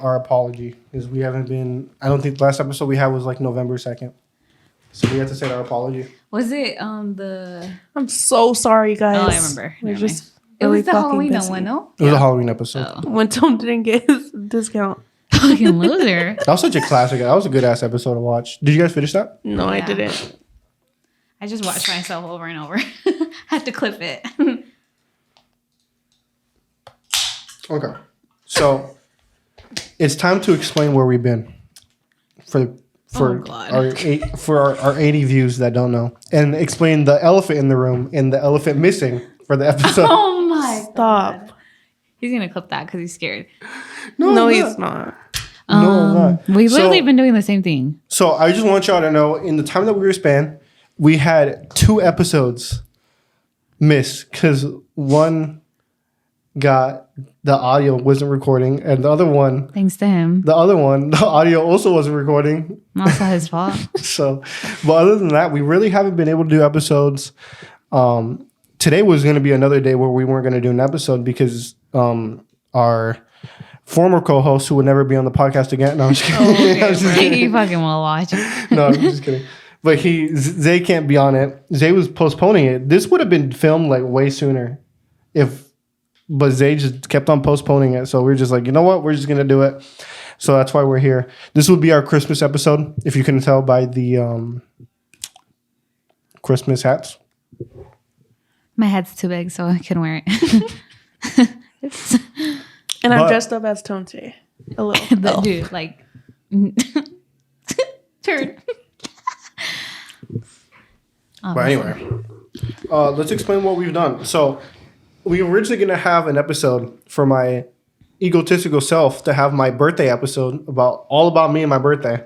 our apology because we haven't been. I don't think the last episode we had was like November 2nd, so we have to say our apology. Was it the? I'm so sorry, guys. Oh, I remember. We're Never just It was the fucking Halloween busy. one, no? It was a Halloween episode. Oh. When Tom didn't get his discount. Fucking loser. That was such a classic. That was a good ass episode to watch. Did you guys finish that? No, I Yeah. didn't. I just watched myself over and over. Had to clip it. Okay. So it's time to explain where we've been for Oh, God. our 80 views that don't know, and explain the elephant in the room and the elephant missing for the episode. Oh my Stop. He's gonna clip that because he's scared. No, I'm he's not. not. No, I'm not. We've literally So- been doing the same thing. So I just want y'all to know, in the time that we were spanned, we had 2 episodes missed because one got the audio wasn't recording, and the other one, the audio also wasn't recording. Also his fault. So, but other than that, we really haven't been able to do episodes. Today was going to be another day where we weren't going to do an episode because our former co-host, who would never be on the podcast again. No, I'm just kidding. I'm just kidding. He fucking will watch. No, I'm just kidding. But Zay can't be on it. Zay was postponing it. This would have been filmed like way sooner, but Zay just kept on postponing it. So we're just like, you know what? We're just gonna do it. So that's why we're here. This would be our Christmas episode, if you can tell by the Christmas hats. My head's too big, so I couldn't wear it. And I'm But- dressed up as Tom today. A little. The dude, like, turd. But anyway, let's explain what we've done. So we were originally going to have an episode for my egotistical self to have my birthday episode all about me and my birthday.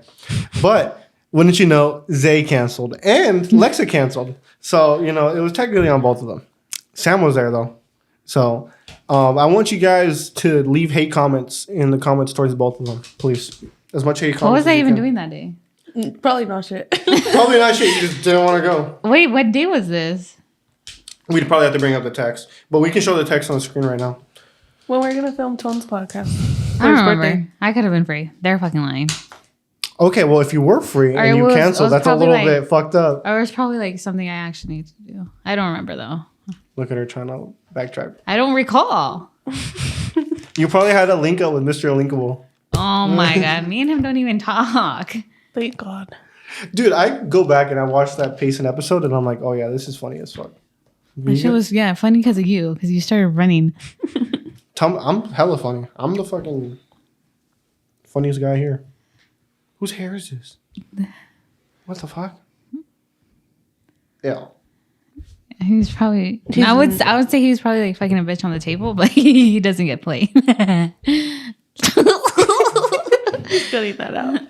But wouldn't you know, Zay canceled and Lexa canceled. So, it was technically on both of them. Sam was there though. So I want you guys to leave hate comments in the comments towards both of them, please. As much hate comments. What was as I you even can. doing that day? Probably not shit. Probably not shit. You just didn't want to go. Wait, what day was this? We'd probably have to bring up the text, but we can show the text on the screen right now. When we're gonna film Tom's podcast. I don't For his remember. birthday. I could have been free. They're fucking lying. Okay, well, if you were free Or and it you was- it canceled, was that's a probably little like- bit fucked up. Or it's probably like something I actually need to do. I don't remember though. Look at her trying to backtrack. I don't recall. You probably had a link up with Mr. Linkable. Oh my god, me and him don't even talk. Thank God. Dude, I go back and I watch that Payson episode and I'm like, oh yeah, this is funny as fuck. That shit was funny because of you, because you started running. I'm hella funny. I'm the fucking funniest guy here. Whose hair is this? What the fuck? Yeah. He's probably. I would say he was probably like fucking a bitch on the table, but he doesn't get played. Cutting that out.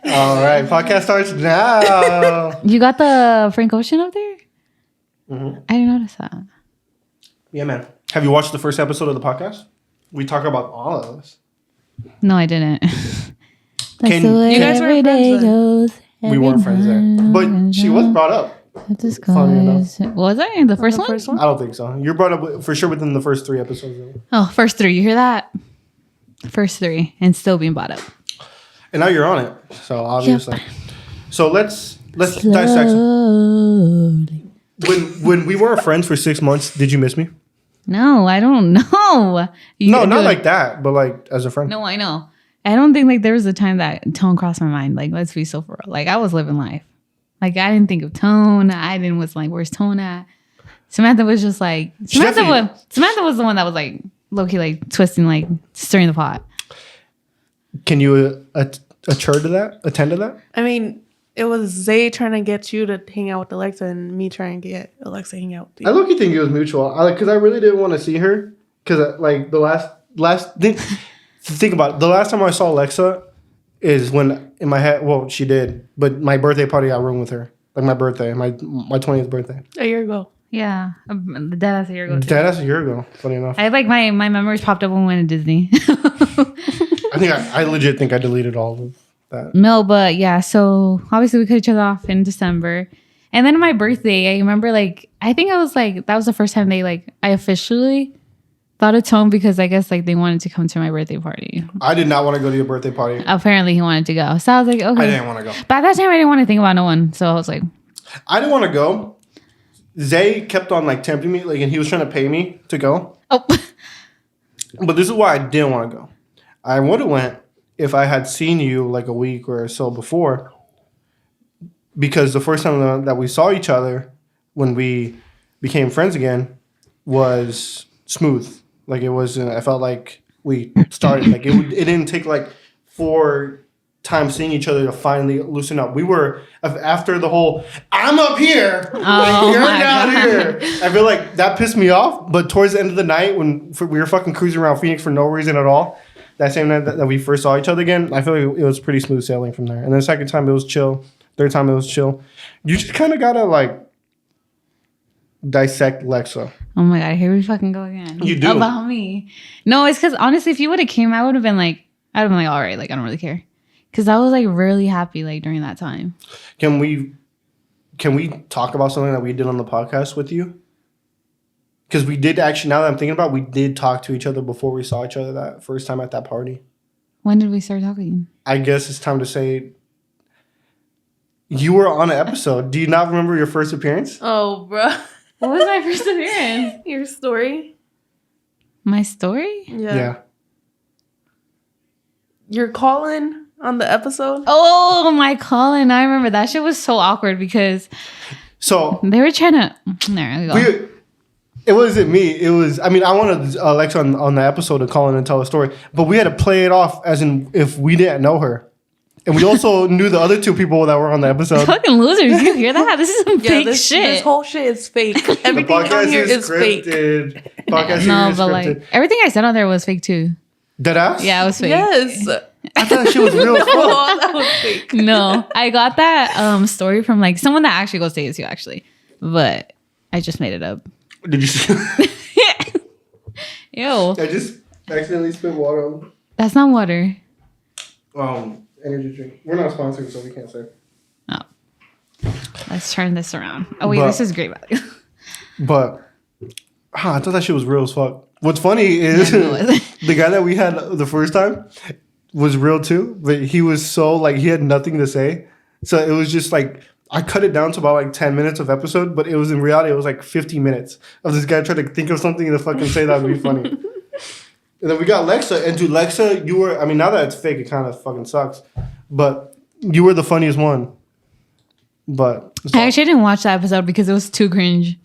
All right, podcast starts now. You got the Frank Ocean up there? Mhm. I didn't notice that. Yeah, man. Have you watched the first episode of the podcast? We talk about all of this. No, I didn't. Can- You guys were every friends day then? goes. We weren't friends there, but she was brought up. Funny enough. Was I in the first one? First one? I don't think so. You're brought up for sure within the first 3 episodes. Oh, first 3. You hear that? First 3, and still being brought up. And now you're on it. So obviously. So let's dissect. When we weren't friends for 6 months, did you miss me? No, I don't know. No, not like that, but like as a friend. No, I know. I don't think like there was a time that Tone crossed my mind. Like, let's be so for real. Like, I was living life. Like, I didn't think of Tone. I didn't was like, where's Tone at? Samantha was just like Samantha was the one that was like low-key like twisting, like stirring the pot. Can you attend to that? I mean, it was Zay trying to get you to hang out with Alexa and me trying to get Alexa hang out with I you. look, you think it was mutual. Because I really didn't want to see her. Because like the last think about it, the last time I saw Alexa is when in my head. Well, she did, but my birthday party I roomed with her. Like my birthday, my 20th birthday. A year ago. Yeah, the dead ass a year ago. Too. That's a year ago. Funny enough. I like my memories popped up when we went to Disney. I think I legit think I deleted all of that. No, but yeah. So obviously we cut each other off in December, and then my birthday. I remember like I think I was like that was the first time I officially Thought of Tone because I guess like they wanted to come to my birthday party. I did not want to go to your birthday party. Apparently he wanted to go. So I was like, okay. I didn't want to go. But at that time I didn't want to think about no one. So I was like, I didn't want to go. Zay kept on like tempting me, like, and he was trying to pay me to go. oh. But this is why I didn't want to go. I would have went if I had seen you like a week or so before. Because the first time that we saw each other when we became friends again was smooth. Like it was, I felt like we started. Like it didn't take like 4 times seeing each other to finally loosen up. We were, after the whole, I'm up here, Oh you're my down God. here. I feel like that pissed me off. But towards the end of the night when we were fucking cruising around Phoenix for no reason at all, that same night that we first saw each other again, I feel like it was pretty smooth sailing from there. And then the second time it was chill. Third time it was chill. You just kind of gotta like dissect Lexa. Oh my God, here we fucking go again. You do. About me. No, it's because honestly, if you would have came, I would have been like, all right, like I don't really care. Because I was like really happy like during that time. Can we talk about something that we did on the podcast with you? Because we did actually, now that I'm thinking about it, we did talk to each other before we saw each other that first time at that party. When did we start talking? I guess it's time to say you were on an episode. Do you not remember your first appearance? Oh, bro. What was my first appearance? Your story? My story? Yeah. You're calling on the episode? Oh, my calling. I remember that shit was so awkward because So they were trying to. There we go. it wasn't me. It was, I mean, I wanted Alexa on the episode to call in and tell a story, but we had to play it off as in if we didn't know her. And we also knew the other 2 people that were on the episode. Fucking losers. You hear that? This is some fake this, shit. This whole shit is fake. The Everything on podcast here is is fake. scripted. Podcast No, is but scripted. like everything I said on there was fake too. Deadass? Yeah, it was fake. Yes. I thought that shit was real fun. Oh, that was fake. No, I got that story from like someone that actually goes to ASU actually, but I just made it up. Did you see? Ew, I just accidentally spit water on that's not water. energy drink. We're not sponsored, so we can't say. Oh, let's turn this around. Oh wait, But- this is great value. But I thought that shit was real as fuck. What's funny is Yeah, no, it wasn't. the guy that we had the first time was real too, but he was so like he had nothing to say. So it was just like I cut it down to about like 10 minutes of episode, but it was in reality it was like 50 minutes of this guy trying to think of something to fucking say that would be funny. And then we got Lexa, and to Lexa, you were, I mean, now that it's fake, it kind of fucking sucks, but you were the funniest one. But I actually didn't watch that episode because it was too cringe.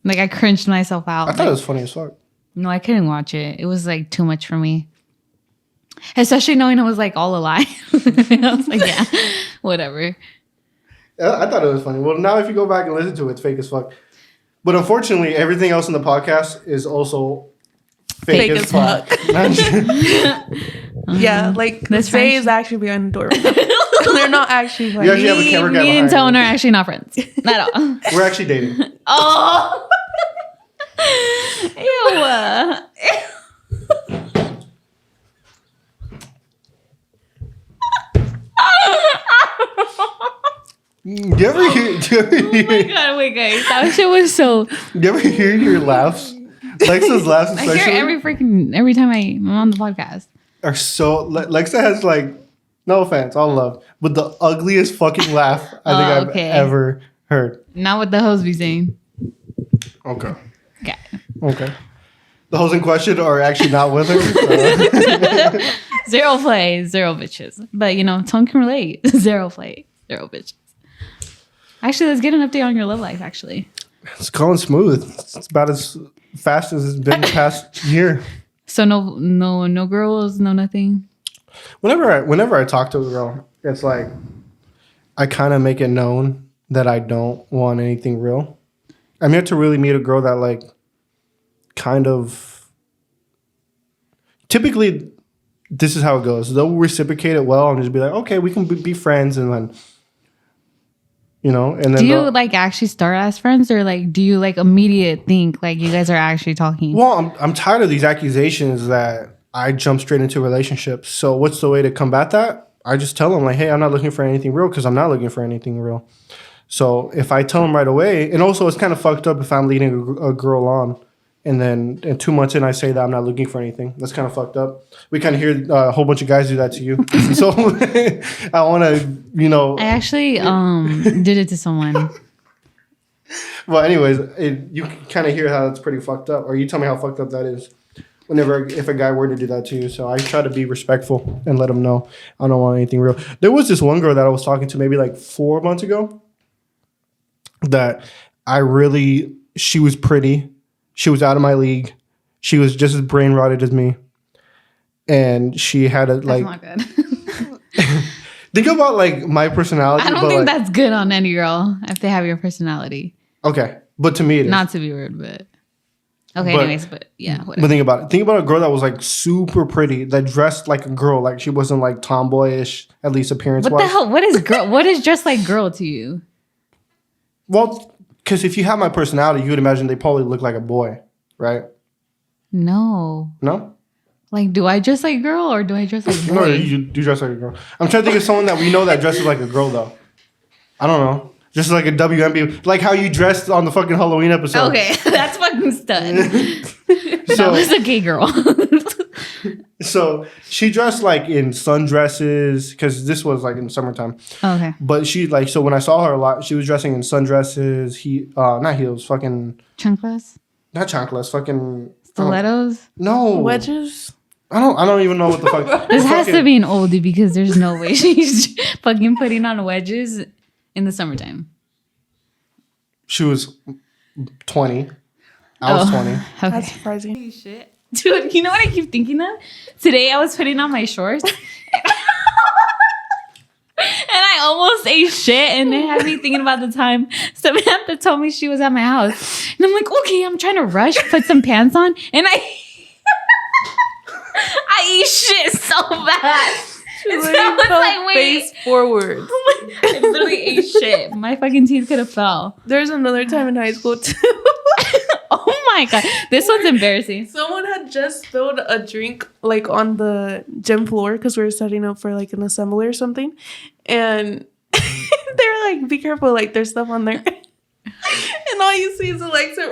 Like I cringed myself out. I thought it was funny as fuck. No, I couldn't watch it. It was like too much for me. Especially knowing it was like all a lie. I was like, yeah, whatever. I thought it was funny. Well, now if you go back and listen to it, it's fake as fuck. But unfortunately, everything else in the podcast is also fake as fuck. Yeah, like That's Zay French. is actually behind the door. They're not actually You actually have a funny. camera guy Me and behind Tone you. are actually not friends. Not at all. We're actually dating. Oh. Do you ever hear? Oh my god, wait guys. That shit was so Do you ever hear your laughs? Lexa's laughs, I hear especially, every time I'm on the podcast. are so. Lexa has like, no offense, all love, but the ugliest fucking laugh I think okay. I've ever heard. Not what the hoes be saying. Okay. Okay. Okay. The hoes in question are actually not with her. So. Zero play, zero bitches. But you know, Tone can relate. Zero play, zero bitches. Actually, let's get an update on your love life, actually. It's going smooth. It's about as fast as it's been the past year. So no girls, no nothing. Whenever I talk to a girl, it's like I kind of make it known that I don't want anything real. I'm yet to really meet a girl that like kind of typically this is how it goes. They'll reciprocate it well and just be like, okay, we can be friends, and then you know, and then Do you they'll- like actually start as friends, or like do you like immediate think like you guys are actually talking? Well, I'm tired of these accusations that I jump straight into relationships. So what's the way to combat that? I just tell them like, hey, I'm not looking for anything real because I'm not looking for anything real. So if I tell them right away, and also it's kind of fucked up if I'm leading a girl on And then 2 months in, I say that I'm not looking for anything. That's kind of fucked up. We kind of hear a whole bunch of guys do that to you. So I want to, I actually did it to someone. Well, anyways, you can kind of hear how that's pretty fucked up. Or you tell me how fucked up that is. If a guy were to do that to you. So I try to be respectful and let him know I don't want anything real. There was this one girl that I was talking to maybe like 4 months ago that she was pretty. She was out of my league. She was just as brain rotted as me. And she had a That's not good. think about like my personality. I don't think that's good on any girl if they have your personality. Okay. But to me it is. Not to be rude, but okay, But- anyways, but yeah, whatever. But think about it. Think about a girl that was like super pretty, that dressed like a girl. Like she wasn't like tomboyish, at least appearance What wise. the hell? What is girl? What is just like girl to you? Well, because if you have my personality, you would imagine they probably look like a boy, right? No. No? Like, do I dress like girl or do I dress like boy? No, you do dress like a girl. I'm trying to think of someone that we know that dresses like a girl, though. I don't know. Just like a WNB. Like how you dressed on the fucking Halloween episode. Okay, that's fucking stud. That So, was a gay girl. so she dressed like in sundresses, because this was like in summertime. Okay. But she like, so when I saw her a lot, she was dressing in sundresses, not heels, fucking, Chanclas? not chanclas, fucking. Stilettos? No. Wedges. I don't even know what the fuck. This has to be an oldie because there's no way she's fucking putting on wedges in the summertime. She was 20. I was 20. Okay. That's surprising. Shit. Dude, you know what I keep thinking of? Today I was putting on my shorts. And I almost ate shit, and it had me thinking about the time Samantha told me she was at my house. And I'm like, okay, I'm trying to rush, put some pants on, and I eat shit so bad. And so I was like, wait. Face forward. I literally ate shit. My fucking teeth could have fell. There's another time in high school too. Oh my God. This one's embarrassing. Someone had just spilled a drink like on the gym floor because we were setting up for like an assembly or something, and they were like, "Be careful! Like there's stuff on there." And all you see is Alexa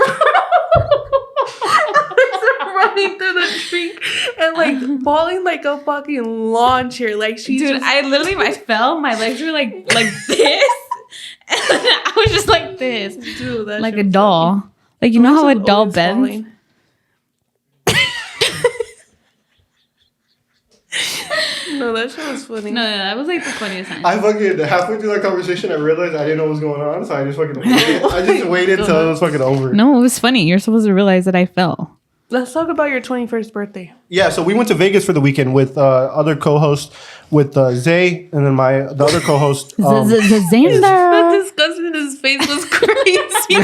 running through the drink and like falling like a fucking lawn chair. Like she, Dude, I fell. My legs were like this, and I was just like this, dude, that like shit a was doll. Like you know how a funny. doll Always bends. falling. No, that shit was funny. No, that was like the funniest time. I fucking halfway through that conversation, I realized I didn't know what was going on, so I just fucking waited. I just waited till it was fucking over. No, it was funny. You're supposed to realize that I fell. Let's talk about your 21st birthday. Yeah, so we went to Vegas for the weekend with other co-hosts, with Zay, and then the other co-host. Xander. The disgust in his face was crazy.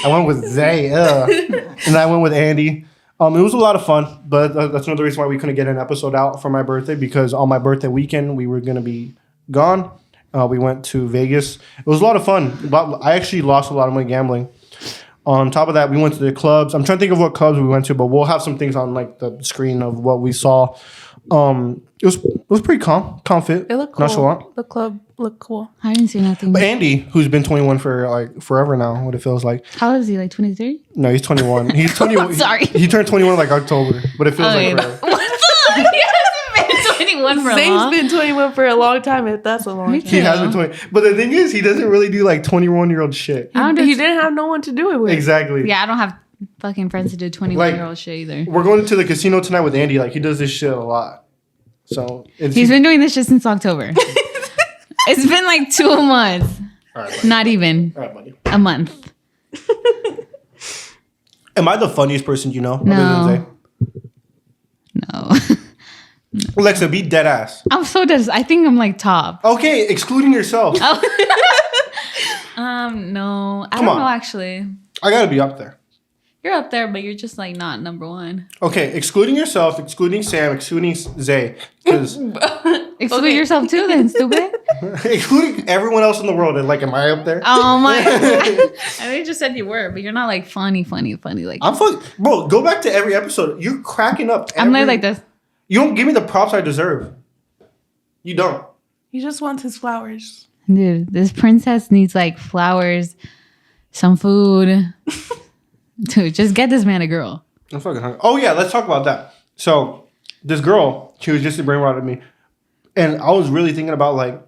I went with Zay, and I went with Andy. It was a lot of fun, but that's another reason why we couldn't get an episode out for my birthday, because on my birthday weekend we were gonna be gone. We went to Vegas. It was a lot of fun. I actually lost a lot of money gambling. On top of that, we went to the clubs. I'm trying to think of what clubs we went to, but we'll have some things on like the screen of what we saw. It was pretty calm fit. It looked cool. Nonchalant. The club looked cool. I didn't see nothing. But Andy, who's been 21 for like forever now, what it feels like. How old is he? Like 23? No, he's 21. He's 21. Sorry. He turned 21 like October, but it feels like forever. What the? He hasn't been 21 for Zane's long. been 21 for a long time, if that's a long Me time. He has Yeah. been 20. But the thing is, he doesn't really do like 21-year-old shit. I don't do He didn't have no one to do it with. Exactly. Yeah, I don't have fucking friends to do 21-year-old shit either. We're going to the casino tonight with Andy. Like, he does this shit a lot. So, He's been doing this shit since October. It's been like 2 months. All right, buddy. Not even All right, buddy. a month. Am I the funniest person you know? No. Other than No. Zay? Alexa, be dead ass. I'm so dead. I think I'm like top. Okay, excluding yourself. No. I Come don't on. know actually. I gotta be up there. You're up there, but you're just like not number one. Okay, excluding yourself, excluding Sam, excluding Zay, because Exclude yourself too, then stupid. including everyone else in the world. And like, am I up there? Oh my! I know you just said you were, but you're not like funny. Like I'm fucking, bro. Go back to every episode. You're cracking up. I'm like this. You don't give me the props I deserve. You don't. He just wants his flowers. Dude, this princess needs like flowers, some food, Dude, just get this man a girl. I'm fucking hungry. Oh yeah, let's talk about that. So this girl, she was just a brainwater me, and I was really thinking about like,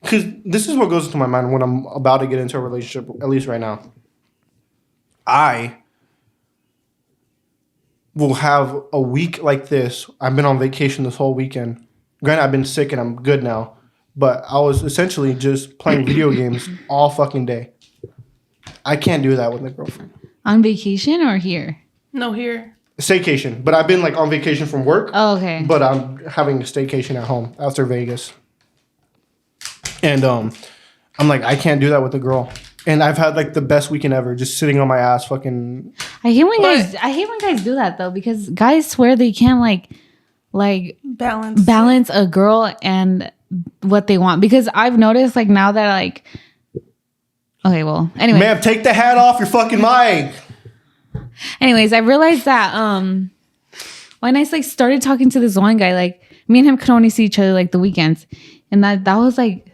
because this is what goes into my mind when I'm about to get into a relationship. At least right now, I will have a week like this. I've been on vacation this whole weekend. Granted, I've been sick and I'm good now, but I was essentially just playing video games all fucking day. I can't do that with my girlfriend. On vacation or here? No, here. Staycation, but I've been like on vacation from work. Oh, okay. But I'm having a staycation at home after Vegas. And I'm like, I can't do that with a girl. And I've had like the best weekend ever, just sitting on my ass, fucking. I hate when guys do that though, because guys swear they can't like balance a girl and what they want. Because I've noticed like now that like, okay, well, anyway. Ma'am, take the hat off your fucking mic. Anyways, I realized that when I like started talking to this one guy, like me and him could only see each other like the weekends, and that was like,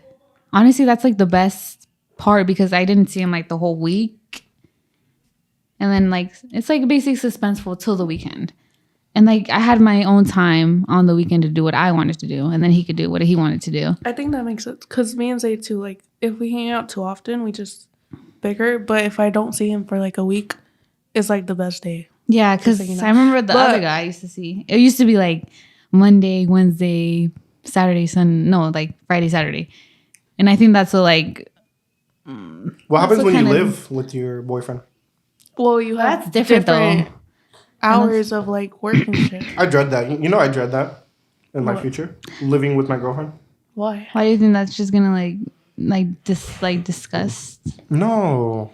honestly, that's like the best part because I didn't see him like the whole week, and then like it's like basically suspenseful till the weekend, and like I had my own time on the weekend to do what I wanted to do, and then he could do what he wanted to do. I think that makes sense because me and Zay too. Like if we hang out too often, we just bicker. But if I don't see him for like a week, it's like the best day. Yeah, because I remember the other guy I used to see. It used to be like Monday, Wednesday, Saturday, like Friday, Saturday. And I think that's like... What happens when you live with your boyfriend? Well, you have that's different though. Hours of like work and shit. I dread that. You know I dread that in my future. Living with my girlfriend. Why? Why do you think that's just gonna disgust? No.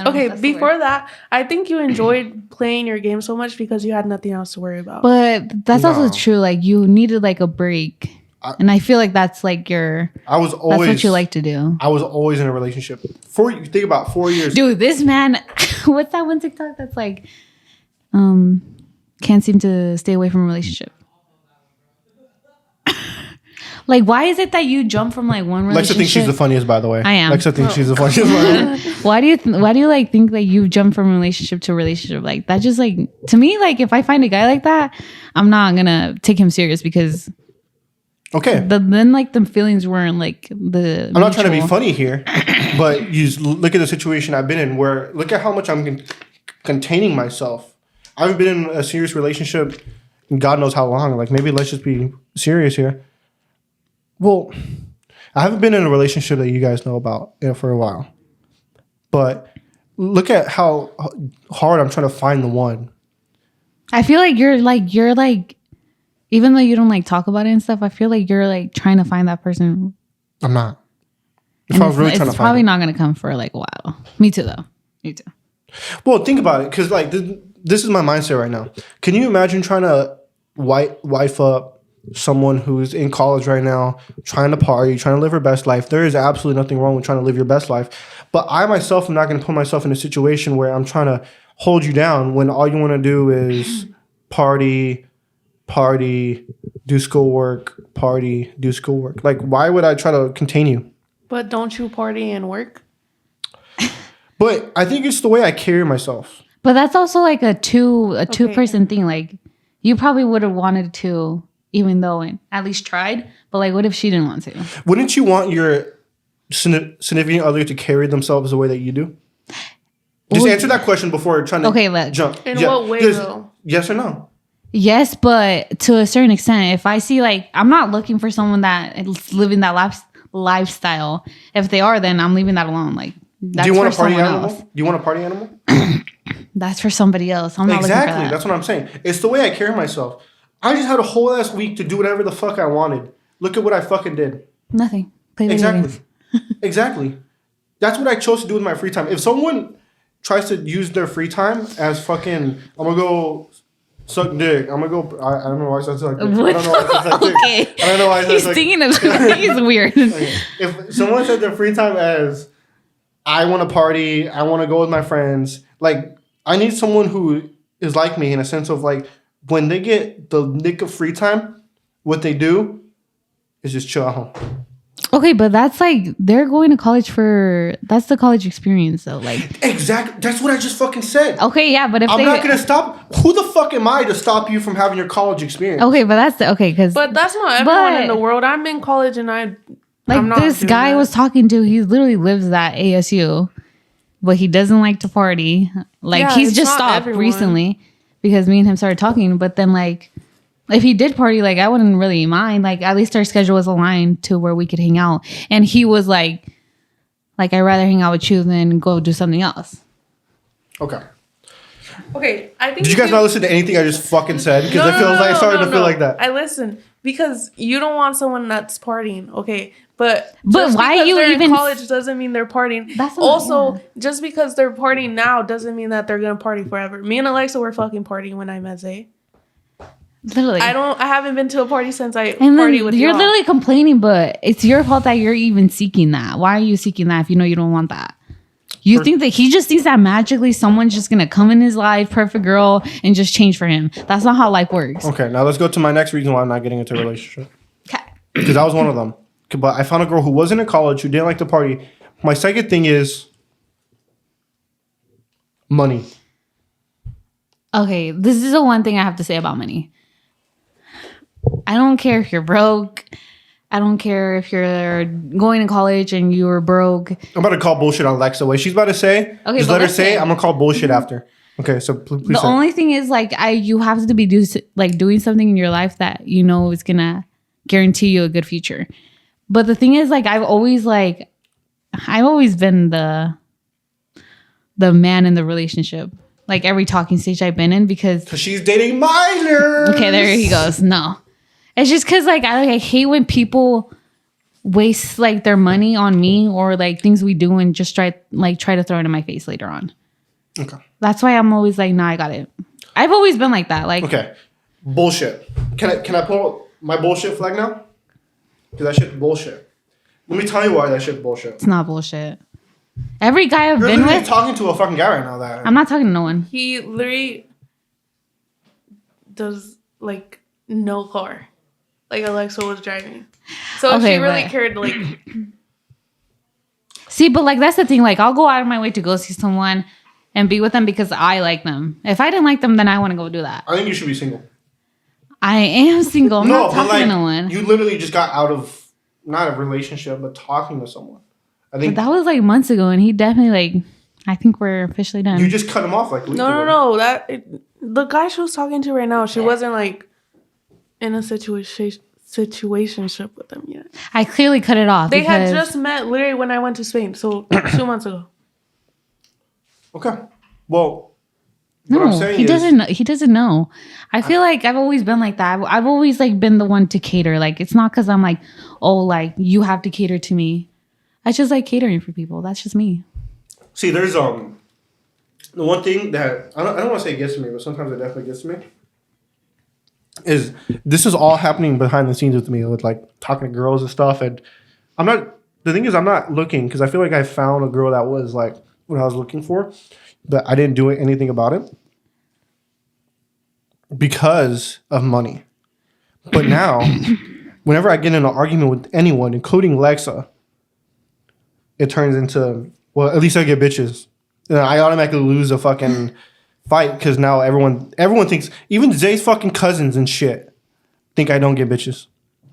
Okay, before that, I think you enjoyed playing your game so much because you had nothing else to worry about. But that's also true. Like you needed like a break, and I feel like that's like I was always. That's what you like to do. I was always in a relationship. Think about 4 years. Dude, this man, what's that one TikTok that's like, can't seem to stay away from a relationship. Like, why is it that you jump from like one relationship? Lexa thinks she's the funniest, by the way. I am. Lexa thinks she's the funniest. Why do you like think that you jump from relationship to relationship? Like that just like to me, like if I find a guy like that, I'm not gonna take him serious because okay. Then like the feelings weren't like the. I'm not trying to be funny here, but you look at the situation I've been in. Where look at how much I'm containing myself. I've been in a serious relationship, God knows how long. Like maybe let's just be serious here. Well, I haven't been in a relationship that you guys know about for a while. But look at how hard I'm trying to find the one. I feel like you're like, even though you don't like talk about it and stuff, I feel like you're like trying to find that person. I'm not. If I was really trying to find it. It's probably not going to come for like a while. Me too, though. Me too. Well, think about it. Because like this is my mindset right now. Can you imagine trying to wife up someone who's in college right now, trying to party, trying to live her best life? There is absolutely nothing wrong with trying to live your best life. But I myself am not going to put myself in a situation where I'm trying to hold you down when all you want to do is party, do schoolwork, party, do schoolwork. Like, why would I try to contain you? But don't you party and work? But I think it's the way I carry myself. But that's also like a two-person thing. Like, you probably would have wanted to, even though it at least tried. But like, what if she didn't want to? Wouldn't you want your significant other to carry themselves the way that you do? Just answer that question before trying to jump. In what way, though? Yes or no? Yes, but to a certain extent, if I see like, I'm not looking for someone that is living that lifestyle. If they are, then I'm leaving that alone. Like, that's do you want a party animal? Else. Do you want a party animal? That's for somebody else. I'm not looking for that. That's what I'm saying. It's the way I carry myself. I just had a whole ass week to do whatever the fuck I wanted. Look at what I fucking did. Nothing. Play video games. Exactly. That's what I chose to do with my free time. If someone tries to use their free time as fucking, I'm gonna go suck dick. I'm gonna go. I don't know why I said suck dick. I don't know why I said suck dick. Okay. I don't know why I said He's suck thinking of. He's weird. Okay. If someone said their free time as, I want to party, I want to go with my friends. Like, I need someone who is like me in a sense of like, when they get the nick of free time, what they do is just chill at home. Okay, but that's like they're going to college that's the college experience though. Like Exactly. That's what I just fucking said. okay, yeah, but if I'm not gonna stop. Who the fuck am I to stop you from having your college experience? okay, but that's because But that's not everyone in the world. I'm in college and I'm not this doing guy I that. was talking to, he literally lives at ASU, but he doesn't like to party. Like Yeah, he's it's just not stopped everyone. recently because me and him started talking. But then like if he did party, like I wouldn't really mind. Like at least our schedule was aligned to where we could hang out. And he was like I'd rather hang out with you than go do something else. Okay. Okay, I think Did you guys not listen to anything I just fucking said? Because it feels like it started to feel like that. I listen because you don't want someone that's partying. Okay, but But just why because you they're even- in college doesn't mean they're partying. That's not- also yeah. just because they're partying now doesn't mean that they're gonna party forever. Me and Alexa were fucking partying when I met Zay. Literally. I haven't been to a party since I And then partied with you're y'all. literally complaining, but it's your fault that you're even seeking that. Why are you seeking that if you know you don't want that? You think that he just thinks that magically someone's just gonna come in his life, perfect girl, and just change for him. That's not how life works. Okay, now let's go to my next reason why I'm not getting into a relationship. Okay. Because that was one of them. But I found a girl who wasn't in college, who didn't like to party. My second thing is money. Okay, this is the one thing I have to say about money. I don't care if you're broke. I don't care if you're going to college and you were broke. I'm about to call bullshit on Alexa. What she's about to say, Okay, just but let her listen. say it. I'm going to call bullshit after. Okay, so please The say. only thing is like you have to be doing something in your life that you know is gonna guarantee you a good future. But the thing is like I've always been the man in the relationship. Like every talking stage I've been in because Because she's dating minors. okay, there he goes. No. It's just because like I hate when people waste like their money on me or like things we do and just try to throw it in my face later on. Okay. That's why I'm always like, nah, I got it. I've always been like that. Like Okay. Bullshit. Can I pull my bullshit flag now? Because that shit's bullshit. Let me tell you why that shit's bullshit. it's not bullshit. Every guy I've You're been literally with, talking to a fucking guy right now that I'm not talking to no one. He literally does like no car. Like Alexa was driving. So if Okay, she really but- cared, like See, but like that's the thing. Like I'll go out of my way to go see someone and be with them because I like them. If I didn't like them, then I want to go do that. I think you should be single. I am single. I'm not but talking like, to no one. you literally just got out of not a relationship, but talking to someone. I think But that was like months ago, and he definitely like. I think we're officially done. you just cut him off like a week ago. no. The guy she was talking to right now, she wasn't like in a situationship with him yet. I clearly cut it off. They had because- just met literally when I went to Spain, so 2 months ago. Okay. Well, what I'm No, saying he is, doesn't. He doesn't know. I feel like I've always been like that. I've always like been the one to cater. Like it's not because I'm like, oh, like you have to cater to me. I just like catering for people. That's just me. see, there's the one thing that I don't want to say it gets to me, but sometimes it definitely gets to me. Is this is all happening behind the scenes with me, with like talking to girls and stuff, and I'm not. The thing is, I'm not looking because I feel like I found a girl that was like what I was looking for, but I didn't do anything about it because of money. But now, whenever I get in an argument with anyone, including Alexa, it turns into, well, at least I get bitches. And I automatically lose a fucking fight because now everyone thinks, even Zay's fucking cousins and shit, think I don't get bitches.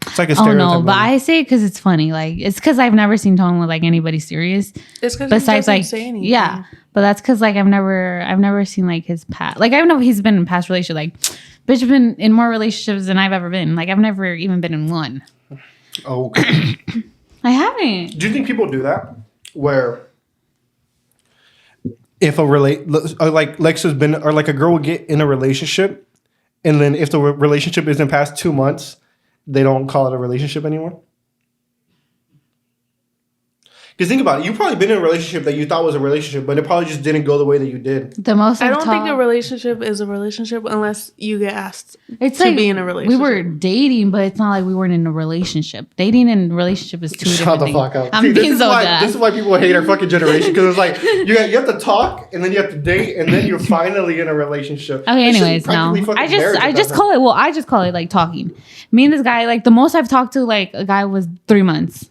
It's like a Oh stereotype. no, but of me. I say it because it's funny. Like it's because I've never seen Tone with like anybody serious. It's because Besides, like, say anything. yeah, but that's because like I've never seen like his past. Like I know he's been in past relationships. Like, bitch, has been in more relationships than I've ever been. Like I've never even been in one. Oh, okay. I haven't. Do you think people do that? Where if like Lexa's been, or like a girl will get in a relationship, and then if the relationship isn't past 2 months, they don't call it a relationship anymore? Because think about it, you've probably been in a relationship that you thought was a relationship, but it probably just didn't go the way that you did. The most I I've don't think a talked- relationship is a relationship unless you get asked it's to like be in a we relationship. were dating, but it's not like we weren't in a relationship. Dating and relationship is two Shut different the things. fuck up. I'm See, being so this dead. is why people hate our fucking generation, because it's like you have to talk, and then you have to date, and then you're finally in a relationship. Okay, This shit's anyways, no. practically fucking I marriage at just that call it, I just call it like talking. Me and this guy, like the most I've talked to like a guy was 3 months.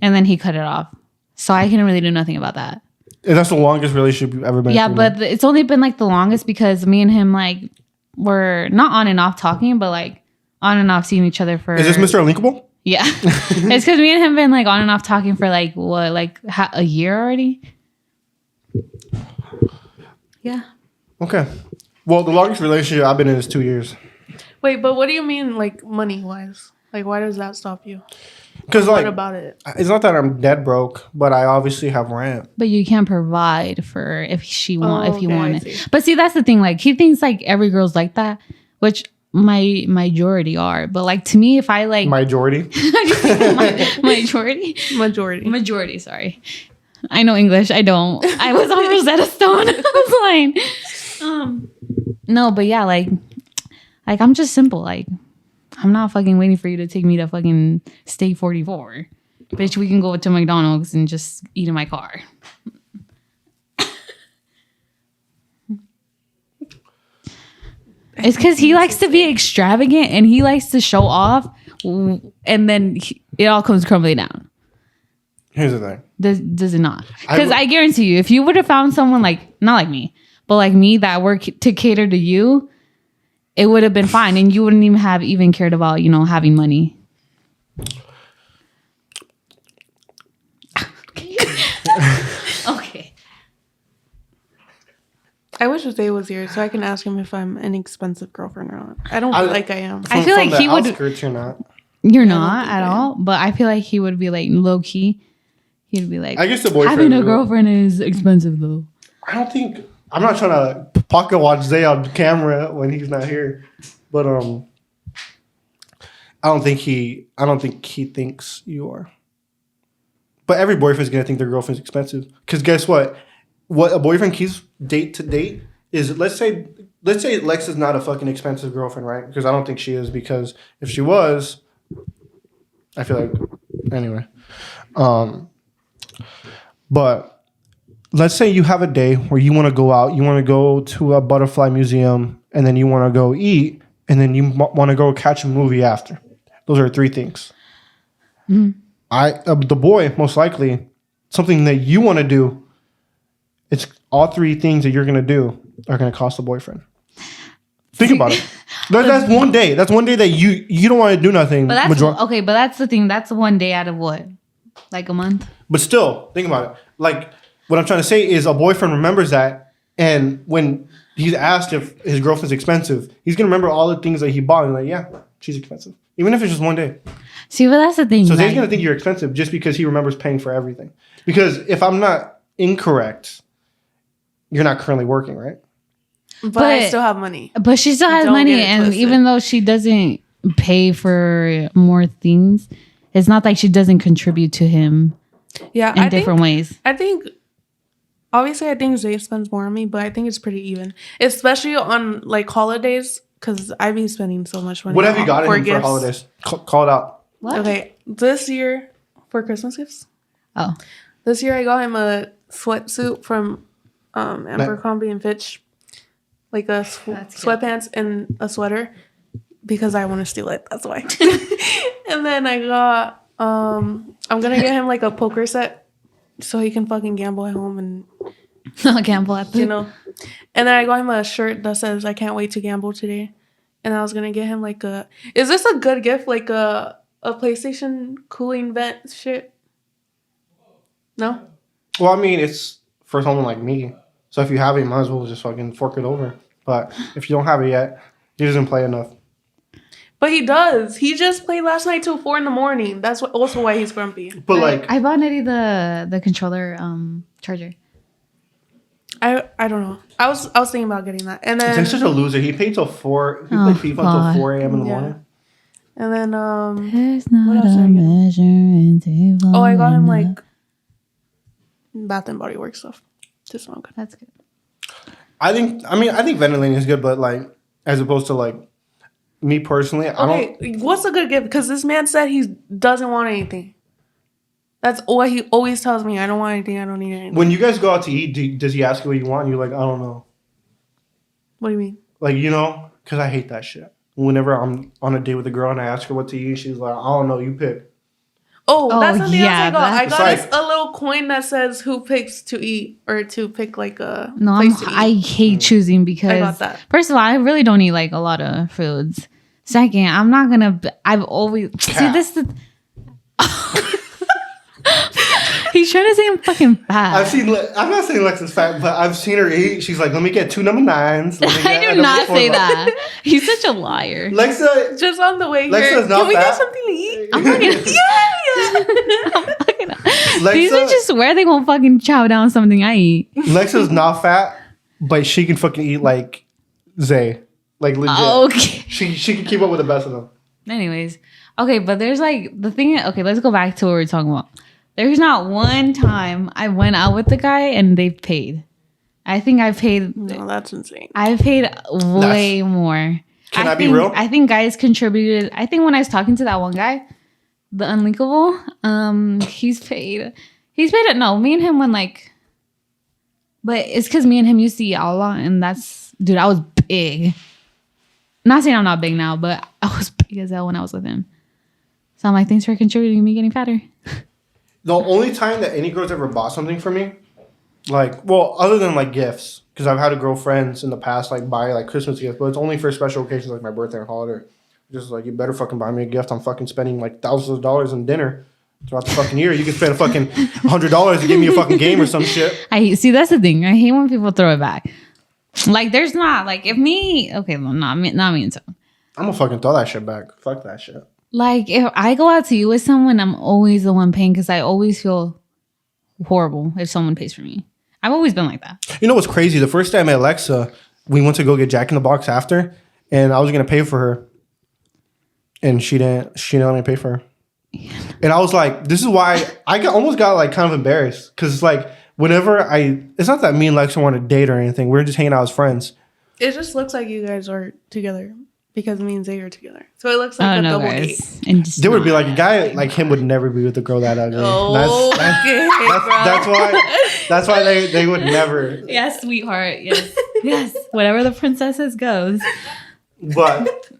and then he cut it off. So I can really do nothing about that. And that's the longest relationship you've ever been Yeah, through, but man. it's only been like the longest because me and him like were not on and off talking, but like on and off seeing each other for. Is this Mr. Unlinkable? Yeah, it's because me and him been like on and off talking for like what, like a year already. Yeah. Okay. Well, the longest relationship I've been in is 2 years. Wait, but what do you mean, like, money-wise? Like, why does that stop you? Because What like, about it? it's not that I'm dead broke, but I obviously have rent. But you can't provide for if he okay, I wanted. see. But see, that's the thing. Like he thinks like every girl's like that, which my majority are. But like to me, if I like Majority. majority, sorry. I know English. I don't. I was on Rosetta Stone. I was like, no, but yeah, like I'm just simple. Like I'm not fucking waiting for you to take me to fucking Steak 44. Bitch, we can go to McDonald's and just eat in my car. It's because he likes to be extravagant and he likes to show off, and then it all comes crumbling down. Here's the thing. Does it not? I Because I guarantee you, if you would have found someone like, not like me, but like me that work to cater to you, it would have been fine. And you wouldn't even have even cared about, having money. Okay. I wish Jose was here so I can ask him if I'm an expensive girlfriend or not. I don't feel like I am. I feel like the he would- outskirts, you're not. You're don't not think at I am. all, but I feel like he would be like low key. He'd be like, I guess the boyfriend. having a will. girlfriend is expensive though. I don't think. I'm not trying to pocket watch Zay on camera when he's not here, but I don't think he thinks you are. But every boyfriend's gonna think their girlfriend's expensive. Because guess what? What a boyfriend keeps date to date is let's say Lex is not a fucking expensive girlfriend, right? Because I don't think she is. Because if she was, I feel like anyway. But let's say you have a day where you want to go out, you want to go to a butterfly museum, and then you want to go eat, and then you want to go catch a movie after. Those are three things. The boy, most likely, something that you want to do, it's all three things that you're going to do are going to cost the boyfriend. Think about it. That's one day. That's one day that you don't want to do nothing. But that's okay. But that's the thing. That's one day out of what, like a month. But still, think about it. Like, what I'm trying to say is a boyfriend remembers that, and when he's asked if his girlfriend's expensive, he's going to remember all the things that he bought and like, yeah, she's expensive. Even if it's just one day. See, but that's the thing. So like, he's going to think you're expensive just because he remembers paying for everything. Because if I'm not incorrect, you're not currently working, right? But I still have money. But she still has Don't money, get it and twisted. even though she doesn't pay for more things, it's not like she doesn't contribute to him Yeah, in different ways. I think obviously I think Zay spends more on me, but I think it's pretty even, especially on like holidays because I be spending so much money. What have you gotten him for gifts. holidays? Call it out. What? Okay, this year for Christmas gifts. Oh, This year I got him a sweatsuit from Abercrombie and Fitch, like a That's cute. sweatpants and a sweater because I want to steal it. That's why. And then I got I'm gonna get him like a poker set so he can fucking gamble at home and not gamble at the. you know. And then I got him a shirt that says "I can't wait to gamble today." And I was gonna get him like a. Is this a good gift? Like a PlayStation cooling vent shit? No. Well, I mean, it's for someone like me. So if you have it, you might as well just fucking fork it over. But if you don't have it yet, he doesn't play enough. But he does. He just played last night till 4 a.m. That's also why he's grumpy. But like, I bought Nettie the controller charger. I don't know. I was thinking about getting that. And then he's such a loser. He played till 4. He Oh, played FIFA God. until 4 a.m. in the Yeah. morning. and then There's not else did I a get him? measure in table. I got him like Bath and Body Works stuff. Just smell good. That's good. I think ventilating is good, but like, as opposed to like, me personally, I don't. Okay, what's a good gift? Because this man said he doesn't want anything. That's what he always tells me. I don't want anything. I don't need anything. When you guys go out to eat, does he ask you what you want? And you're like, I don't know. What do you mean? Like, because I hate that shit. Whenever I'm on a date with a girl and I ask her what to eat, she's like, I don't know, you pick. Oh, that's something yeah, else I got. I It's got like- us a little coin that says who picks to eat or to pick like a No, place to eat. I hate choosing because I got that. first of all, I really don't eat like a lot of foods. Second, I'm not gonna. I've always see Cat. this. He's trying to say I'm fucking fat. I'm not saying Lex is fat, but I've seen her eat. She's like, let me get 2 number 9s. Let me I get a do number not 4. say that. He's such a liar. Lexa, Just on the way Lex here, is not can we fat. get something to eat? I'm not gonna. These are Lexa, just where they won't fucking chow down something I eat. Lexa's not fat, but she can fucking eat like Zay. Like legit. Okay. She can keep up with the best of them. Anyways, okay, but there's like the thing. Okay, let's go back to what we were talking about. There's not one time I went out with the guy and they paid. I think I paid. No, that's insane. I paid way more. Can I be think, real? I think guys contributed. I think when I was talking to that one guy, the unlinkable, he's paid. He's paid it. No, me and him went like. But it's because me and him used to eat out a lot, and that's dude. I was big. Not saying I'm not big now, but I was big as hell when I was with him. So I'm like, thanks for contributing to me getting fatter. The only time that any girl's ever bought something for me, like, well, other than like gifts, because I've had a girlfriends in the past like buy like Christmas gifts, but it's only for special occasions like my birthday and holiday. Just like, you better fucking buy me a gift. I'm fucking spending like thousands of dollars on dinner throughout the fucking year. You can spend a fucking $100 to give me a fucking game or some shit. I see. That's the thing. I hate when people throw it back. Like, there's not like if me. Okay, well, not me and so. I'm gonna fucking throw that shit back. Fuck that shit. Like, if I go out to eat with someone, I'm always the one paying because I always feel horrible if someone pays for me. I've always been like that. You know what's crazy? The first time I met Alexa, we went to go get Jack in the Box after, and I was gonna pay for her, and she didn't let me pay for her. And I was like, this is why almost got like kind of embarrassed because it's like whenever it's not that me and Lexa want to date or anything. We're just hanging out as friends. It just looks like you guys are together because me and Zay are together. So it looks like Oh a no, double guys. date. And just There would be not. like a guy like him would never be with a girl that ugly. Okay, That's why they would never. Yes, sweetheart. Yes, yes. Whatever the princesses goes. But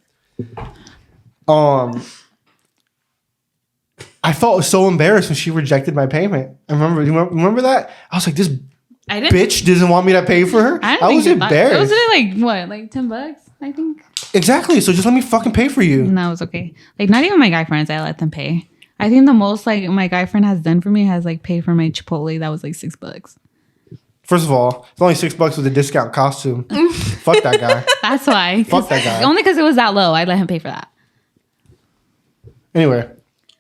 I felt so embarrassed when she rejected my payment. I remember that? I was like, this I didn't. bitch doesn't want me to pay for her. I was embarrassed. It was like what, like $10, I think. Exactly. So just let me fucking pay for you. And that was okay. Like, not even my guy friends, I let them pay. I think the most like my guy friend has done for me has like pay for my Chipotle. That was like $6. First of all, it's only $6 with a discount costume. Fuck that guy. That's why. Fuck that guy. Only because it was that low. I let him pay for that. Anyway,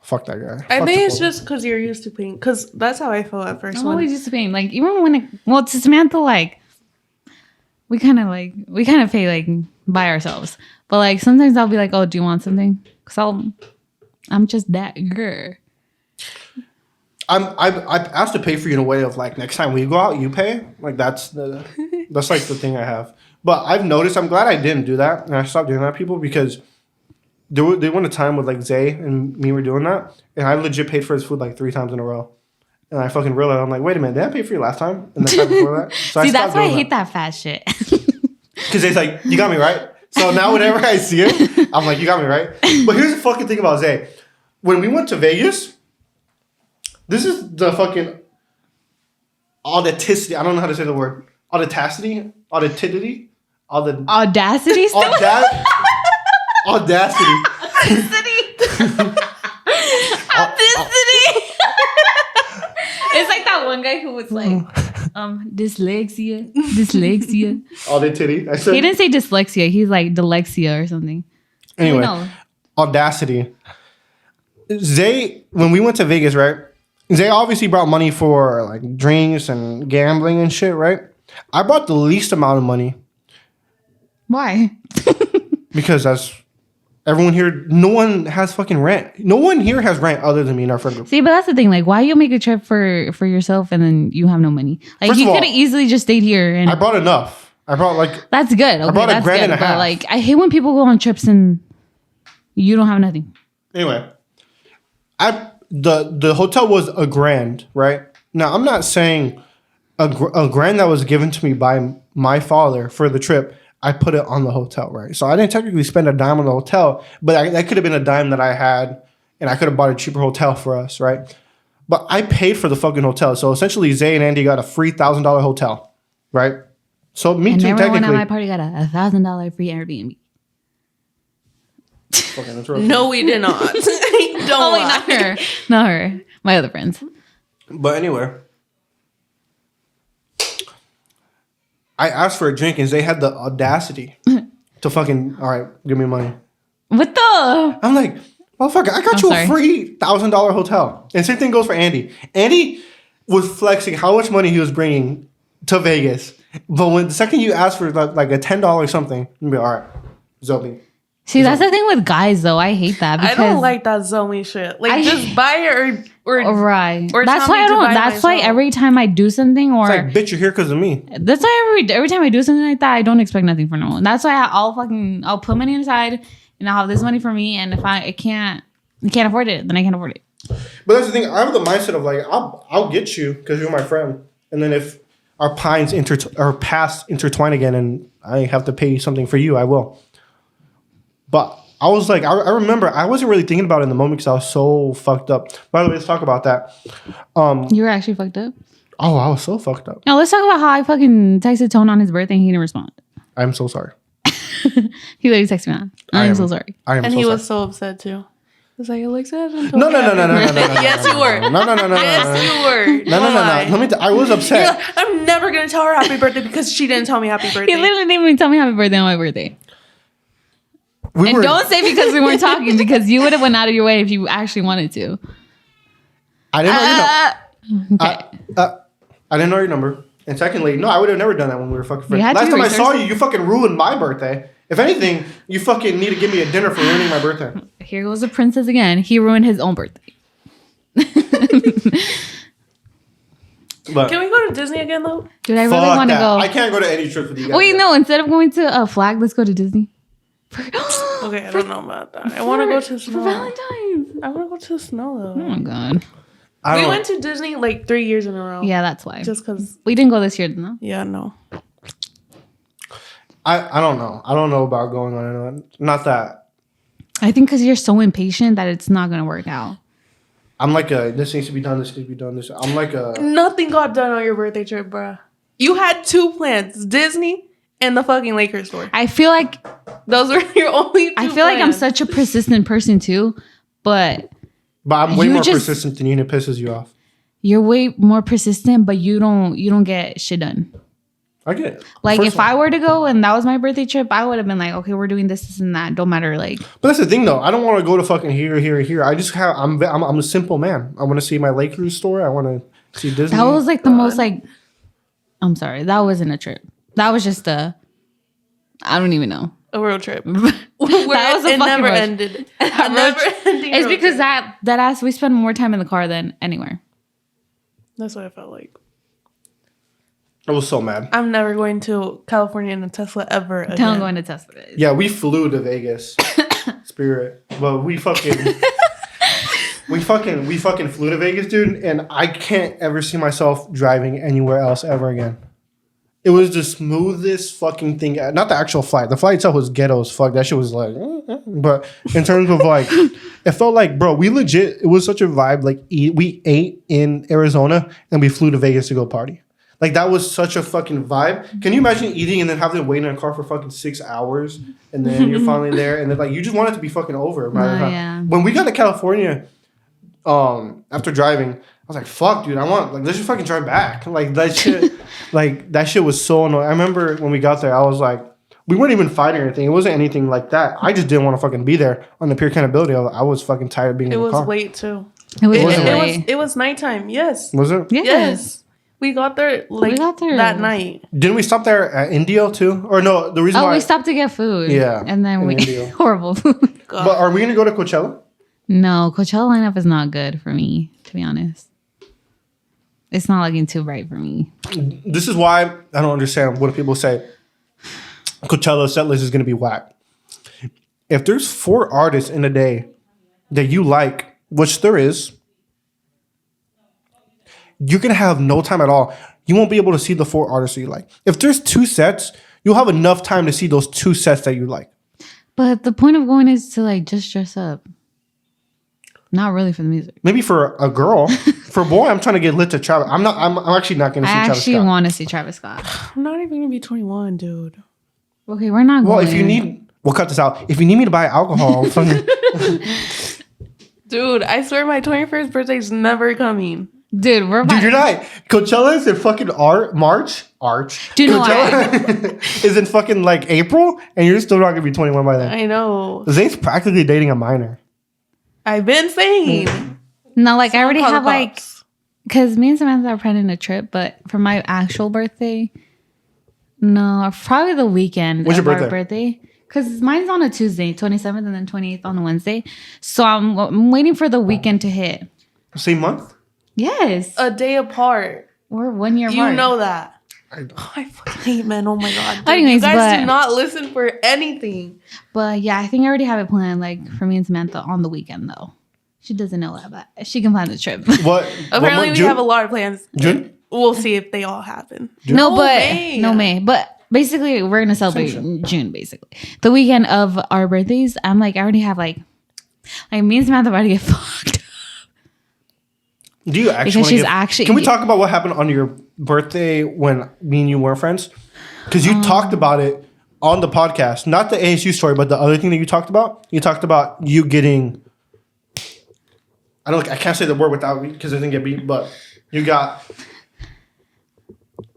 fuck that guy. I Fuck think it's Chipotle. just because you're used to paying. Because that's how I felt at first. I'm when- always used to paying. Like, even when to Samantha, like, we kind of pay like by ourselves. But like sometimes I'll be like, oh, do you want something? Because I'm just that girl. I asked to pay for you in a way of like next time we go out, you pay. Like that's like the thing I have. But I've noticed. I'm glad I didn't do that, and I stopped doing that to people because there went a time with like Zay and me were doing that, and I legit paid for his food like 3 times in a row. And I fucking realized I'm like, wait a minute, did I pay for you last time and the time before that? So See, that's why I hate that fast shit. Because Zay's like, you got me right. So now whenever I see it, I'm like, you got me right. But here's the fucking thing about Zay. When we went to Vegas, this is the fucking audacity. I don't know how to say the word. Audacity? Audacity? Audacity still? Audacity. Audacity. It's like that one guy who was like, dyslexia. Audacity. I He said. didn't say dyslexia. He's like dyslexia or something. Anyway, No. Audacity. Zay, when we went to Vegas, right? Zay obviously brought money for like drinks and gambling and shit, right? I brought the least amount of money Why? because that's everyone here. No one has fucking rent. No one here has rent other than me and our friend group. See, but that's the thing. Like, why you make a trip for yourself and then you have no money? Like, First you of all, could have easily just stayed here and I brought enough. I brought like that's good. Okay, brought a that's grand good. and a But half. like, I hate when people go on trips and you don't have nothing. anyway. The hotel was $1,000, right? Now I'm not saying a grand that was given to me by my father for the trip. I put it on the hotel, right? So I didn't technically spend a dime on the hotel, but that could have been a dime that I had and I could have bought a cheaper hotel for us, right? But I paid for the fucking hotel. So essentially, Zay and Andy got a free $1,000 hotel, right? So me And too, everyone at technically. my party got a $1,000 free Airbnb. Okay, that's right. No, we did not. Don't Oh wait, lie. not her, not her. My other friends. But anyway, I asked for a drink, and Zay had the audacity to fucking, all right, give me money. What the? I'm like, motherfucker, I got I'm you sorry. a free $1,000 hotel. And same thing goes for Andy. Andy was flexing how much money he was bringing to Vegas. But when the second you ask for like a $10 something, you'll be all right, Zoe. See, that's the thing with guys, though. I hate that because I don't like that Zoe shit. Like, just buy it or right. or That's tell why me I to don't. buy That's why myself. every time I do something, or It's like, bitch, you're here because of me. that's why every time I do something like that, I don't expect nothing from no one. That's why I'll put money aside and I'll have this money for me. And if I can't afford it, then I can't afford it. But that's the thing. I have the mindset of like, I'll get you because you're my friend. And then if our paths intertwine again and I have to pay something for you, I will. But I was like, I remember I wasn't really thinking about it in the moment because I was so fucked up. By the way, let's talk about that. You were actually fucked up. Oh, I was so fucked up. Now let's talk about how I fucking texted Tone on his birthday and he didn't respond. I'm so sorry. He literally texted me that. I'm so sorry. I am And so he sorry. was so upset too. He was like, Alexa, No. Yes, you were. No. Yes, you were. No. Let me. I was You're upset. like, I'm never gonna tell her happy birthday because she didn't tell me happy birthday. He literally didn't even tell me happy birthday on my birthday. We And were. don't say because we weren't talking, because you would have went out of your way if you actually wanted to. I didn't know your number. Okay. I didn't know your number. And secondly, no, I would have never done that when we were fucking friends. had to Last time I saw research you, you fucking ruined my birthday. If anything, you fucking need to give me a dinner for ruining my birthday. Here goes the princess again. He ruined his own birthday. But Can we go to Disney again though? Dude, I really fuck want to that. go. I can't go to any trip with you guys. Wait, no. Instead of going to a flag, let's go to Disney. Okay, I don't know about that. I want to go to for snow. Valentine's. I want to go to the snow though. Oh my god. I We don't went to Disney like 3 years in a row. Yeah, that's why. Just because. We didn't go this year, no. Yeah, no. I don't know. I don't know about going on and on. Not that. I think because you're so impatient that it's not gonna work out. I'm like this needs to be done. This needs to be done. This. I'm like Nothing got done on your birthday trip, bruh. You had 2 plans: Disney and the fucking Lakers store. I feel like Those were your only. 2 I feel like I'm plans. such a persistent person too, but But I'm way You more just- persistent than you, and it pisses you off. you're way more persistent, but you don't get shit done. I get it. Like First if of all- I were to go and that was my birthday trip, I would have been like, okay, we're doing this and that. Don't matter. Like But that's the thing, though. I don't want to go to fucking here. I just have. I'm a simple man. I want to see my Lakers store. I want to see Disney. that was like the most like. I'm sorry, that wasn't a trip. That was just a. I don't even know. a road trip. That was a it fucking never road- ended. road A never-ending It's road because trip. that ass we spend more time in the car than anywhere. That's what I felt like. I was so mad. I'm never going to California in a Tesla ever again. Tell them going to Tesla. Yeah, we flew to Vegas, Spirit, but we fucking flew to Vegas, dude. And I can't ever see myself driving anywhere else ever again. It was the smoothest fucking thing. Not the actual flight. The flight itself was ghetto as fuck. That shit was like, but in terms of like, it felt like, bro, we legit. It was such a vibe. Like, we ate in Arizona and we flew to Vegas to go party. Like, that was such a fucking vibe. Can you imagine eating and then having to wait in a car for fucking 6 hours and then you're finally there and then like you just want it to be fucking over by the time. Yeah. When we got to California, after driving, I was like, fuck, dude, let's just fucking drive back. Like that shit, like that shit was so annoying. I remember when we got there, I was like, we weren't even fighting or anything. It wasn't anything like that. I just didn't want to fucking be there on the pure accountability. I was fucking tired of being It in the was car. late too. It was wasn't really- late. It was nighttime. Yes. Was it? Yes. We got there that night. Didn't we stop there at Indio too? Or no, the reason Oh, why. we stopped to get food. Yeah, And then in we Indio. horrible food. God. But are we going to go to Coachella? No, Coachella lineup is not good for me, to be honest. It's not looking too bright for me. This is why I don't understand what people say Coachella set list is going to be whack. If there's 4 artists in a day that you like, which there is, you're going to have no time at all. You won't be able to see the 4 artists that you like. If there's 2 sets, you'll have enough time to see those 2 sets that you like. But the point of going is to like just dress up. Not really for the music. Maybe for a girl. For a boy, I'm trying to get lit to Travis. I'm actually not going to see I Travis actually Scott. want to see Travis Scott. I'm not even gonna be 21, dude. Okay, we're not Well, going. if you need, we'll cut this out. If you need me to buy alcohol, I'll fucking, Dude, I swear my 21st birthday's never coming. Dude, we're about dude, you're not. Coachella is in fucking March. Do you know Coachella is in fucking like April, and you're still not gonna be 21 by then. I know. Zane's practically dating a minor. I've been saying. No, like I already Call the have like, cops. because me and Samantha are planning a trip, but for my actual birthday, no, probably the weekend When's your of our birthday? birthday. Because mine's on a Tuesday, 27th, and then 28th on a Wednesday. So I'm waiting for the weekend to hit. Same month. Yes. A day apart. We're 1 year You apart. know that. I don't. I fucking hate men. Oh my god. Dude, Anyways, you guys but- do not listen for anything. But yeah, I think I already have it planned, like for me and Samantha on the weekend, though. She doesn't know that, but she can plan the trip. What? Apparently, month? we have a lot of plans. June. We'll see if they all happen. No, but May. no May. But basically, we're gonna celebrate in June. Basically, the weekend of our birthdays. I'm like, I already have like me and Samantha about to get fucked. Do you actually? Because wanna she's get- actually- Can we talk about what happened on your birthday when me and you were friends? Because you talked about it on the podcast, not the ASU story, but the other thing that you talked about. You talked about you getting. I can't say the word without because it didn't get beat, but you got.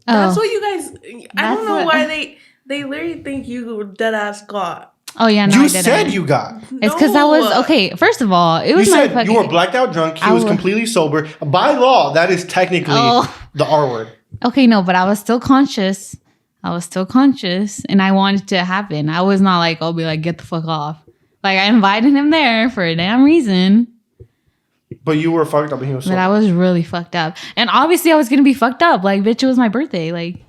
That's Oh, what you guys. I That's don't know what- why they literally think you dead ass got. oh yeah, no, You I didn't. said you got. It's because I was No. okay. First of all, it You was my said fucking. you were blacked out drunk. He I was was- completely sober. By law, that is technically Oh. the R word. Okay, no, but I was still conscious. And I wanted it to happen. I was not like, I'll be like, get the fuck off. Like I invited him there for a damn reason. But you were fucked up and he was But sober. I was really fucked up. And obviously I was gonna be fucked up. Like, bitch, it was my birthday. Like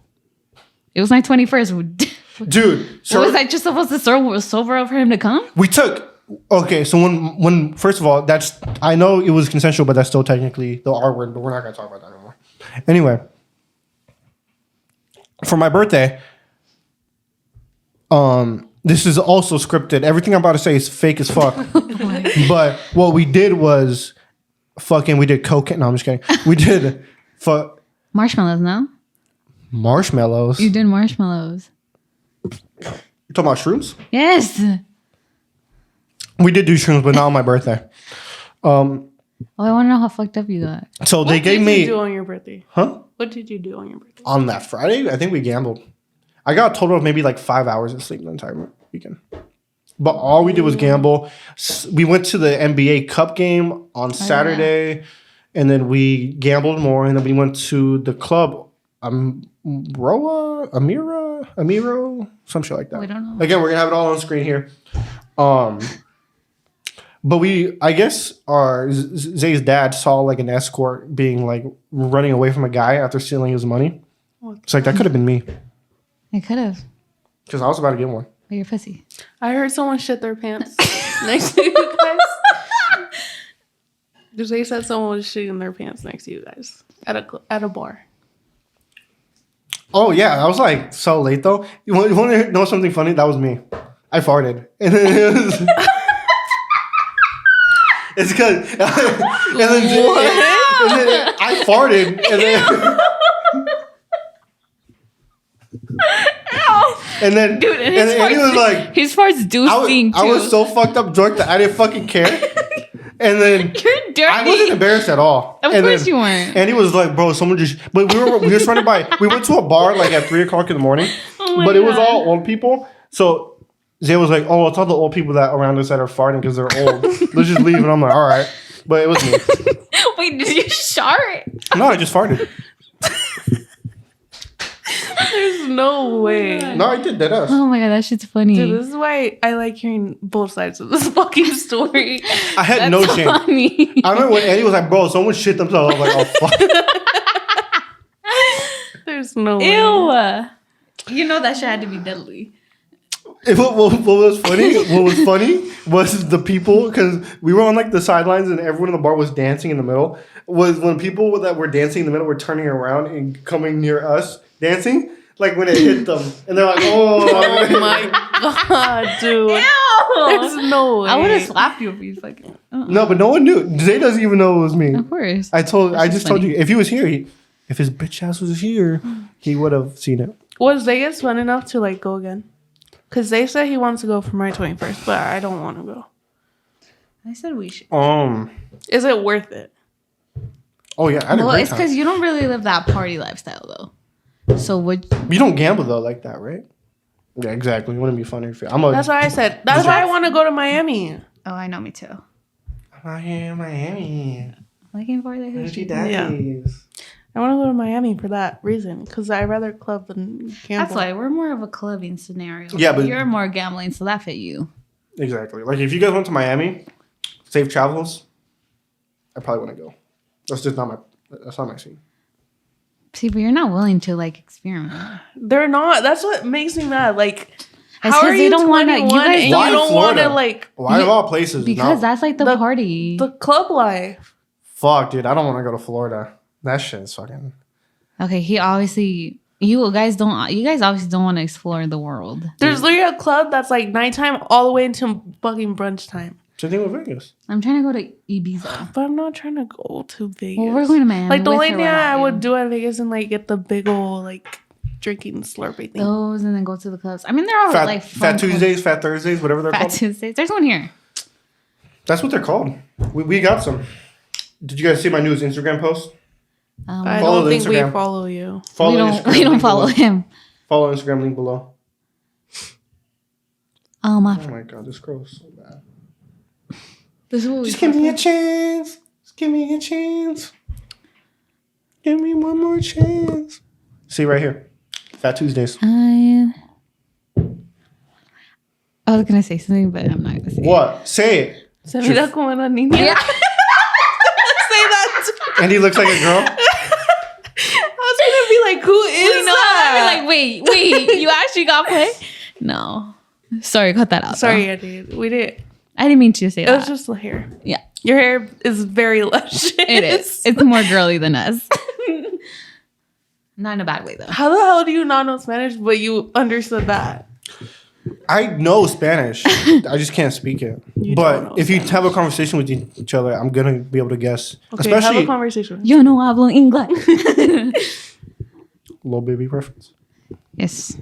it was my 21st. Dude, so Was I just supposed to sober up for him to come? we took. Okay, so when first of all, that's I know it was consensual, but that's still technically the R word. But we're not gonna talk about that anymore. Anyway, for my birthday, this is also scripted. Everything I'm about to say is fake as fuck. But what we did was, we did cocaine. No, I'm just kidding. We did Marshmallows, no? marshmallows. You did marshmallows. You talking about shrooms? Yes. We did do shrooms, but not on my birthday. Oh, I want to know how fucked up you got. So they What gave did me you do on your birthday? huh? What did you do on your birthday? On that Friday, I think we gambled. I got a total of maybe like 5 hours of sleep the entire weekend. But all we did was gamble. We went to the NBA Cup game on Saturday, and then we gambled more, and then we went to the club, Amiro, some shit like that. We don't know. Again, we're gonna have it all on screen here. But I guess Zay's dad saw like an escort being like running away from a guy after stealing his money. It's like that could have been me It could have. because I was about to get one. But you're pussy. I heard someone shit their pants next to you guys. They said someone was shitting their pants next to you guys at a bar. Oh yeah, I was like so late though. You want to know something funny? That was me. I farted, and then it was. It's because and then I farted, and then Dude, and and his he was farts, like, his farts do stink too. I was so fucked up drunk that I didn't fucking care. And then You're dirty. I wasn't embarrassed at all. Of And course then you weren't. And he was like, bro, someone just. But we were just running by. We went to a bar like at 3:00 in the morning, my but it was God. all old people. So Zay was like, oh, it's all the old people that around us that are farting because they're old. Let's just leave. And I'm like, all right. But it was me. Wait, did you shart? No, I just farted. There's no way. No, I did that. Oh my god, that shit's funny. Dude, this is why I like hearing both sides of this fucking story. I had no shame. funny. I remember when Eddie was like, bro, someone shit themselves. I was like, oh, fuck. There's no way. Ew. You know that shit had to be deadly. What was funny? What was funny was the people because we were on like the sidelines and everyone in the bar was dancing in the middle. Was when people that were dancing in the middle were turning around and coming near us dancing, like when it hit them, and they're like, "Oh, Oh my god, dude. Ew. There's no way. I would have slapped you if you fucking. No, but no one knew. Zay doesn't even know it was me. Of course. I That's just just told funny. you. If he was here, if his bitch ass was here, he would have seen it. Was Vegas fun enough to like go again? Because they said he wants to go for my 21st, but I don't want to go. I said we should. Is it worth it? Oh yeah, I had a Well, great it's time. because you don't really live that party lifestyle though. So would You don't gamble though like that, right? Yeah, exactly. It wouldn't be funny if That's why I said. That's why I want to go to Miami. oh, I know, me too. I'm out here in Miami. Looking for the Hoochie hoochie. daddies. I want to go to Miami for that reason. Because I rather club than gamble. That's why we're more of a clubbing scenario. Yeah, but- you're more gambling, so that fit you. Exactly. Like if you guys went to Miami, safe travels. I probably want to go. That's not my scene. See, but you're not willing to like experiment. They're not. That's what makes me mad. Like, It's how 'cause are they you don't wanna- 21 you guys and Why you don't Florida? want to like Why of all places? Because No. that's like the party. the club life? Fuck, dude. I don't want to go to Florida. That shit's fucking. Okay, he obviously you guys obviously don't want to explore the world. There's literally a club that's like nighttime all the way until fucking brunch time. Same thing with Vegas. I'm trying to go to Ibiza. But I'm not trying to go to Vegas. Well, we're going to Miami. Like the with only or thing I without would you. do at Vegas and like get the big old like drinking slurpee thing. Those and then go to the clubs. I mean, they're all Fat, like Fat fun clubs. Tuesdays, Fat Thursdays, whatever they're Fat called. Tuesdays. There's one here. That's what they're called. We got some. Did you guys see my newest Instagram post? I Follow don't the think we Instagram. follow you. Follow we don't Instagram link follow below. him. Follow Instagram link below. Oh my! Oh my god, this girl is so bad. This is what we Just give me a chance. Just give me a chance. Give me one more chance. See right here. Fat Tuesdays. I was gonna say something, but I'm not gonna say. What? Say it. Se mira como una niña. Yeah. Say that. too. And he looks like a girl. I was gonna be like, who is You know, that? I'm like, wait, you actually got play? No. Sorry, cut that out. Sorry, though. I did. We did. I didn't mean to say It that. was just the hair. Yeah, Your hair is very luscious. it is. It's more girly than us. Not in a bad way, though. How the hell do you not know Spanish, but you understood that? I know Spanish. I just can't speak it. You don't know But if you have a conversation with each other, I'm gonna be able to guess. Okay, have a Especially conversation. Yo no hablo inglés. little baby reference. Yes.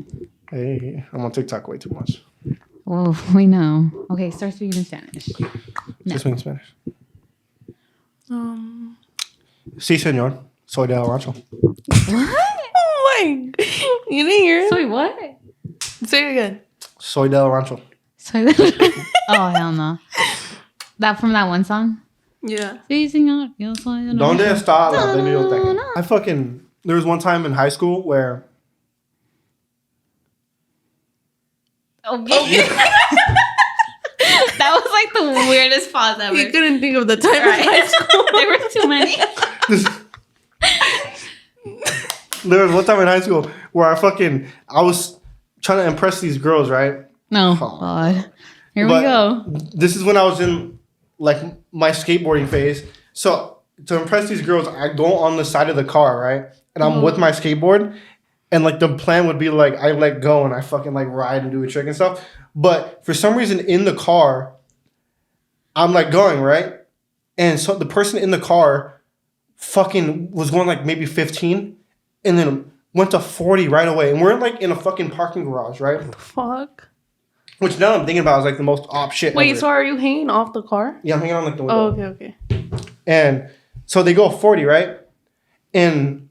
Hey, I'm on TikTok way too much. Well, we know. Okay, start speaking in Spanish. Just speaking Spanish. Um, Sí, señor. Soy de El Rancho. oh my! You didn't hear it? Soy what? Say it again. Soy de El Rancho. Soy oh, hell no. That from that one song? Yeah. Sí, señor. Yo soy el ¿Dónde rancho. está la biblioteca? I fucking. There was one time in high school where. Okay. That was like the weirdest pause ever. You couldn't think of the time Right. in high school. There were too many. There was one time in high school where I was trying to impress these girls, right? No, Oh. God. Here we But go. This is when I was in like my skateboarding phase. So to impress these girls, I go on the side of the car, right? And I'm with my skateboard. And like the plan would be like I let go and I fucking like ride and do a trick and stuff. But for some reason in the car, I'm like going, right? And so the person in the car fucking was going like maybe 15 and then went to 40 right away. And we're like in a fucking parking garage, right? Fuck. Which now I'm thinking about is like the most op shit. Wait, ever. so are you hanging off the car? Yeah, I'm hanging on like the window. Oh, okay. And so they go 40, right? And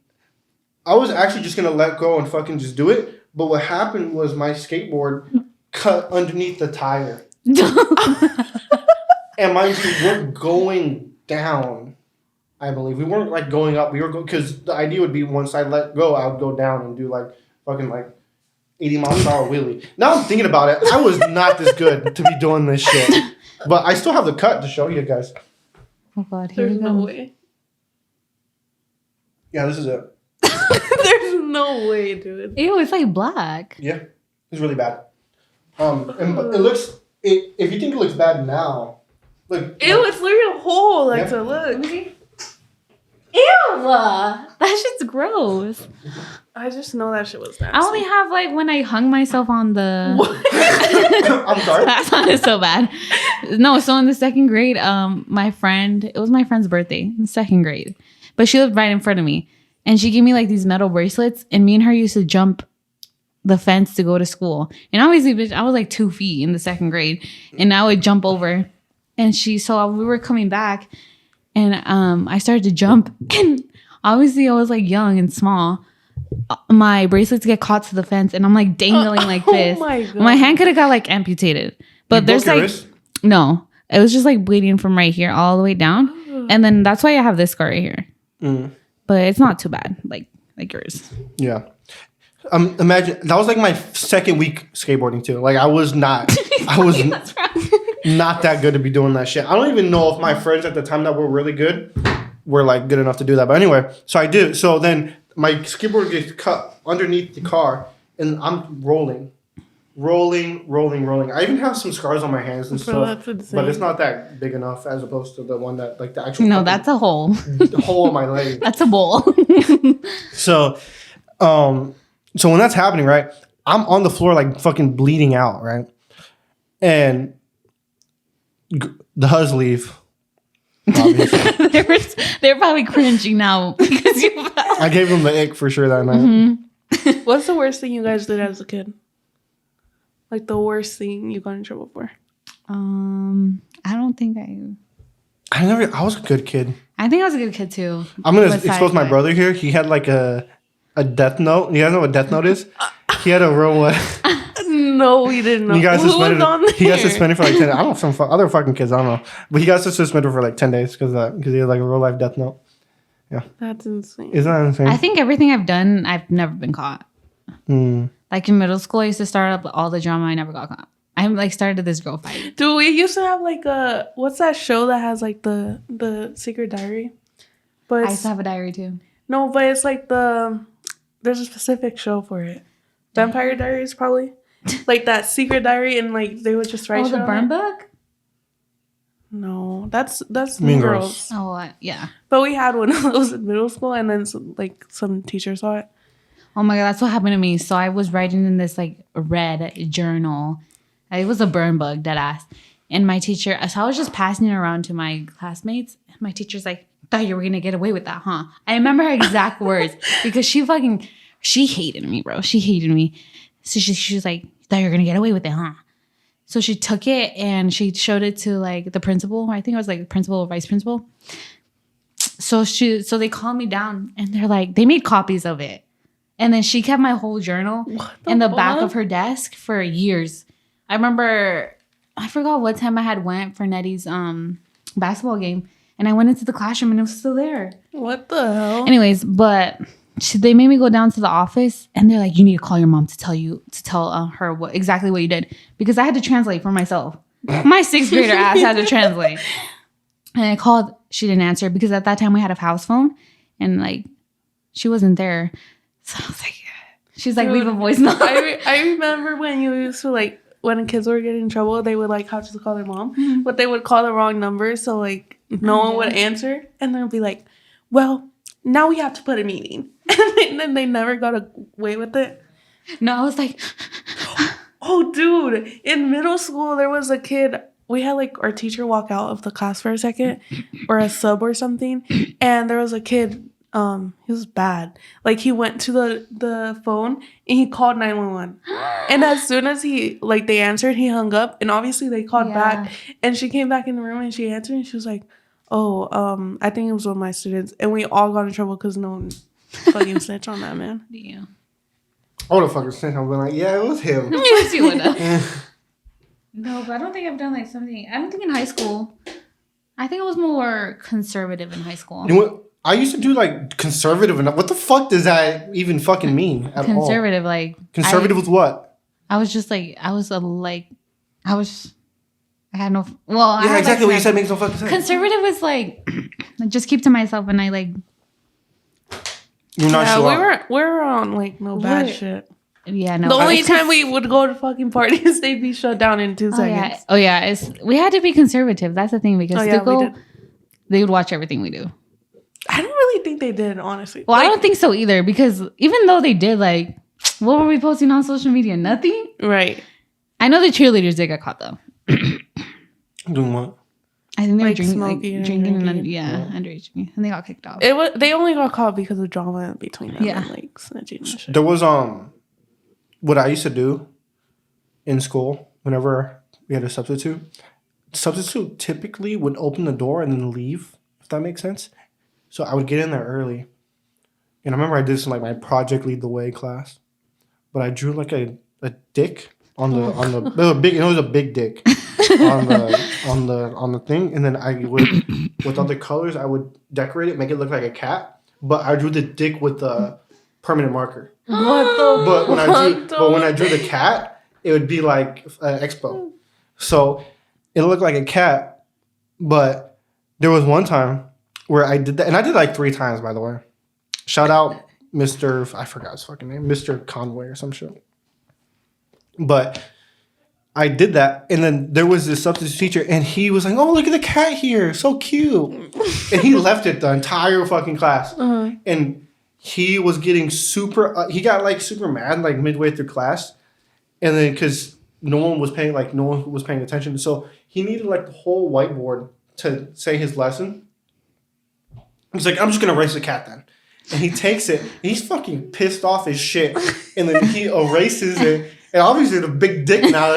I was actually just gonna let go and fucking just do it. But what happened was my skateboard cut underneath the tire. And mind you, we're going down, I believe. We weren't like going up. We were going because the idea would be once I let go, I would go down and do like fucking like 80 miles an hour wheelie. Now I'm thinking about it. I was not this good to be doing this shit. But I still have the cut to show you guys. Oh, God. Here There's we go. no way. Yeah, this is it. There's no way, dude. Ew, it's like black. Yeah, it's really bad. And but it looks. If you think it looks bad now, look. Ew, it's literally a hole. Like, Yeah. to look. Ew! That shit's gross. I just know that shit was nasty. I only have like when I hung myself on the. I'm sorry. That sounded so bad. No, so in the second grade, it was my friend's birthday in second grade, but she lived right in front of me, and she gave me like these metal bracelets, and me and her used to jump the fence to go to school. And obviously, bitch, I was like 2 feet in the second grade, and I would jump over, and we were coming back, and I started to jump, and obviously I was like young and small. My bracelets get caught to the fence, and I'm like dangling like this. My God. My hand could have got like amputated, but there's broke your like wrist? no, it was just like bleeding from right here all the way down, and then that's why I have this scar right here. But it's not too bad, like yours. Yeah. Imagine that was like my second week skateboarding too. Like I was not not that good to be doing that shit. I don't even know if my friends at the time that were really good were like good enough to do that. But anyway, so I do. So then my skateboard gets cut underneath the car, and I'm rolling. I even have some scars on my hands and Bro, stuff, that's insane. but it's not that big enough as opposed to the one that like the actual No, fucking that's a hole. hole in my leg. That's a bowl. So, so when that's happening, right, I'm on the floor like fucking bleeding out, right, and the Huz leave. Obviously. They're probably cringing now because you. I gave them the ick for sure that night. What's the worst thing you guys did as a kid? Like the worst thing you got in trouble for? I don't think I was a good kid. I think I was a good kid too. I'm gonna Besides expose my that. brother here. He had like a death note. You guys know what death note is? He had a real one. No, we didn't know. He got Who suspended. was on there? He got suspended for like 10 days. I don't know, some other fucking kids. I don't know. But he got suspended for like 10 days because he had like a real life death note. That's insane. Isn't that insane? I think everything I've done, I've never been caught. Mm. Like in middle school, I used to start up all the drama. I never got caught. I like started this girl fight. Dude, we used to have like what's that show that has like the secret diary? But I used to have a diary too. no, but it's like there's a specific show for it. Vampire Diaries, probably. Like that secret diary, and like they would just write. Oh, shit the on burn it. book? No, that's Mean Mean Girls. Girls. Oh, yeah. But we had one of those in middle school, and then some teacher saw it. Oh my God, that's what happened to me. So I was writing in this like red journal. It was a burn book, dead ass. And my teacher, so I was just passing it around to my classmates. And my teacher's like, thought you were going to get away with that, huh? I remember her exact words because she hated me, bro. She hated me. So she was like, thought you were going to get away with it, huh? So she took it and she showed it to like the principal. I think it was like principal or vice principal. So they called me down and they're like, they made copies of it. And then she kept my whole journal in the back of her desk for years. I remember, I forgot what time I had went for Nettie's basketball game. And I went into the classroom and it was still there. What the hell? Anyways, but they made me go down to the office and they're like, you need to call your mom to tell her exactly what you did. Because I had to translate for myself. My 6th grader ass had to translate. And I called, she didn't answer because at that time we had a house phone and like she wasn't there. So I was like, she's like, leave a voice note. I remember when you used to like, when kids were getting in trouble, they would like have to call their mom, but they would call the wrong number. So like no one would answer. And they'll be like, well, now we have to put a meeting. And then they never got away with it. No, I was like, Oh, dude, in middle school, there was a kid. We had like our teacher walk out of the class for a second or a sub or something. And there was a kid. He was bad. Like he went to the phone and he called 911. And as soon as they answered, he hung up. And obviously they called back. And she came back in the room and she answered and she was like, oh, I think it was one of my students. And we all got in trouble because no one fucking snitched on that man. yeah. I would have fucking said something like, yeah, it was him. Yes, you would have. No, but I don't think I've done like something. I don't think in high school. I think I was more conservative in high school. You know what? I used to do like conservative enough. What the fuck does that even fucking mean at all? Conservative, like Conservative with what? I was just like I had no. Well, I Yeah, had, exactly like, what you said makes no fucking sense. Conservative was like just keep to myself, and I like. You're not Yeah, sure. we were on like no bad What? shit. Yeah, no. The only it's 'cause- time we would go to fucking parties, they'd be shut down in 2 seconds. Oh yeah. We had to be conservative. That's the thing because Oh, yeah, we Stickle, did. they would watch everything we do. I don't really really think they did, honestly. Well, I Like, don't think so either, because even though they did, like, what were we posting on social media? Nothing. right. I know the cheerleaders did get caught though. Doing what? I think they were Like drinking, smoking and drinking, and drinking. underage drinking, and they got kicked off. It was. They only got caught because of drama between them. Yeah. And, like snitching and shit. There was what I used to do in school whenever we had a substitute. Substitute typically would open the door and then leave, if that makes sense. So I would get in there early. And I remember I did this in like my project lead the way class. But I drew like a dick on the it was a big dick on the thing, and then I would with other colors I would decorate it, make it look like a cat. But I drew the dick with the permanent marker. What the? But when I drew the cat, it would be like Expo. So it looked like a cat. But there was one time where I did that, and I did like 3 times, by the way. Shout out Mr. I forgot his fucking name, Mr. Conway or some shit. But I did that, and then there was this substitute teacher, and he was like, "Oh, look at the cat here, so cute," and he left it the entire fucking class, and he was getting super. He got like super mad like midway through class, and then because no one was paying attention, so he needed like the whole whiteboard to say his lesson. He's like, "I'm just gonna erase the cat then." And he takes it, and he's fucking pissed off as shit. And then he erases it. And obviously the big dick now.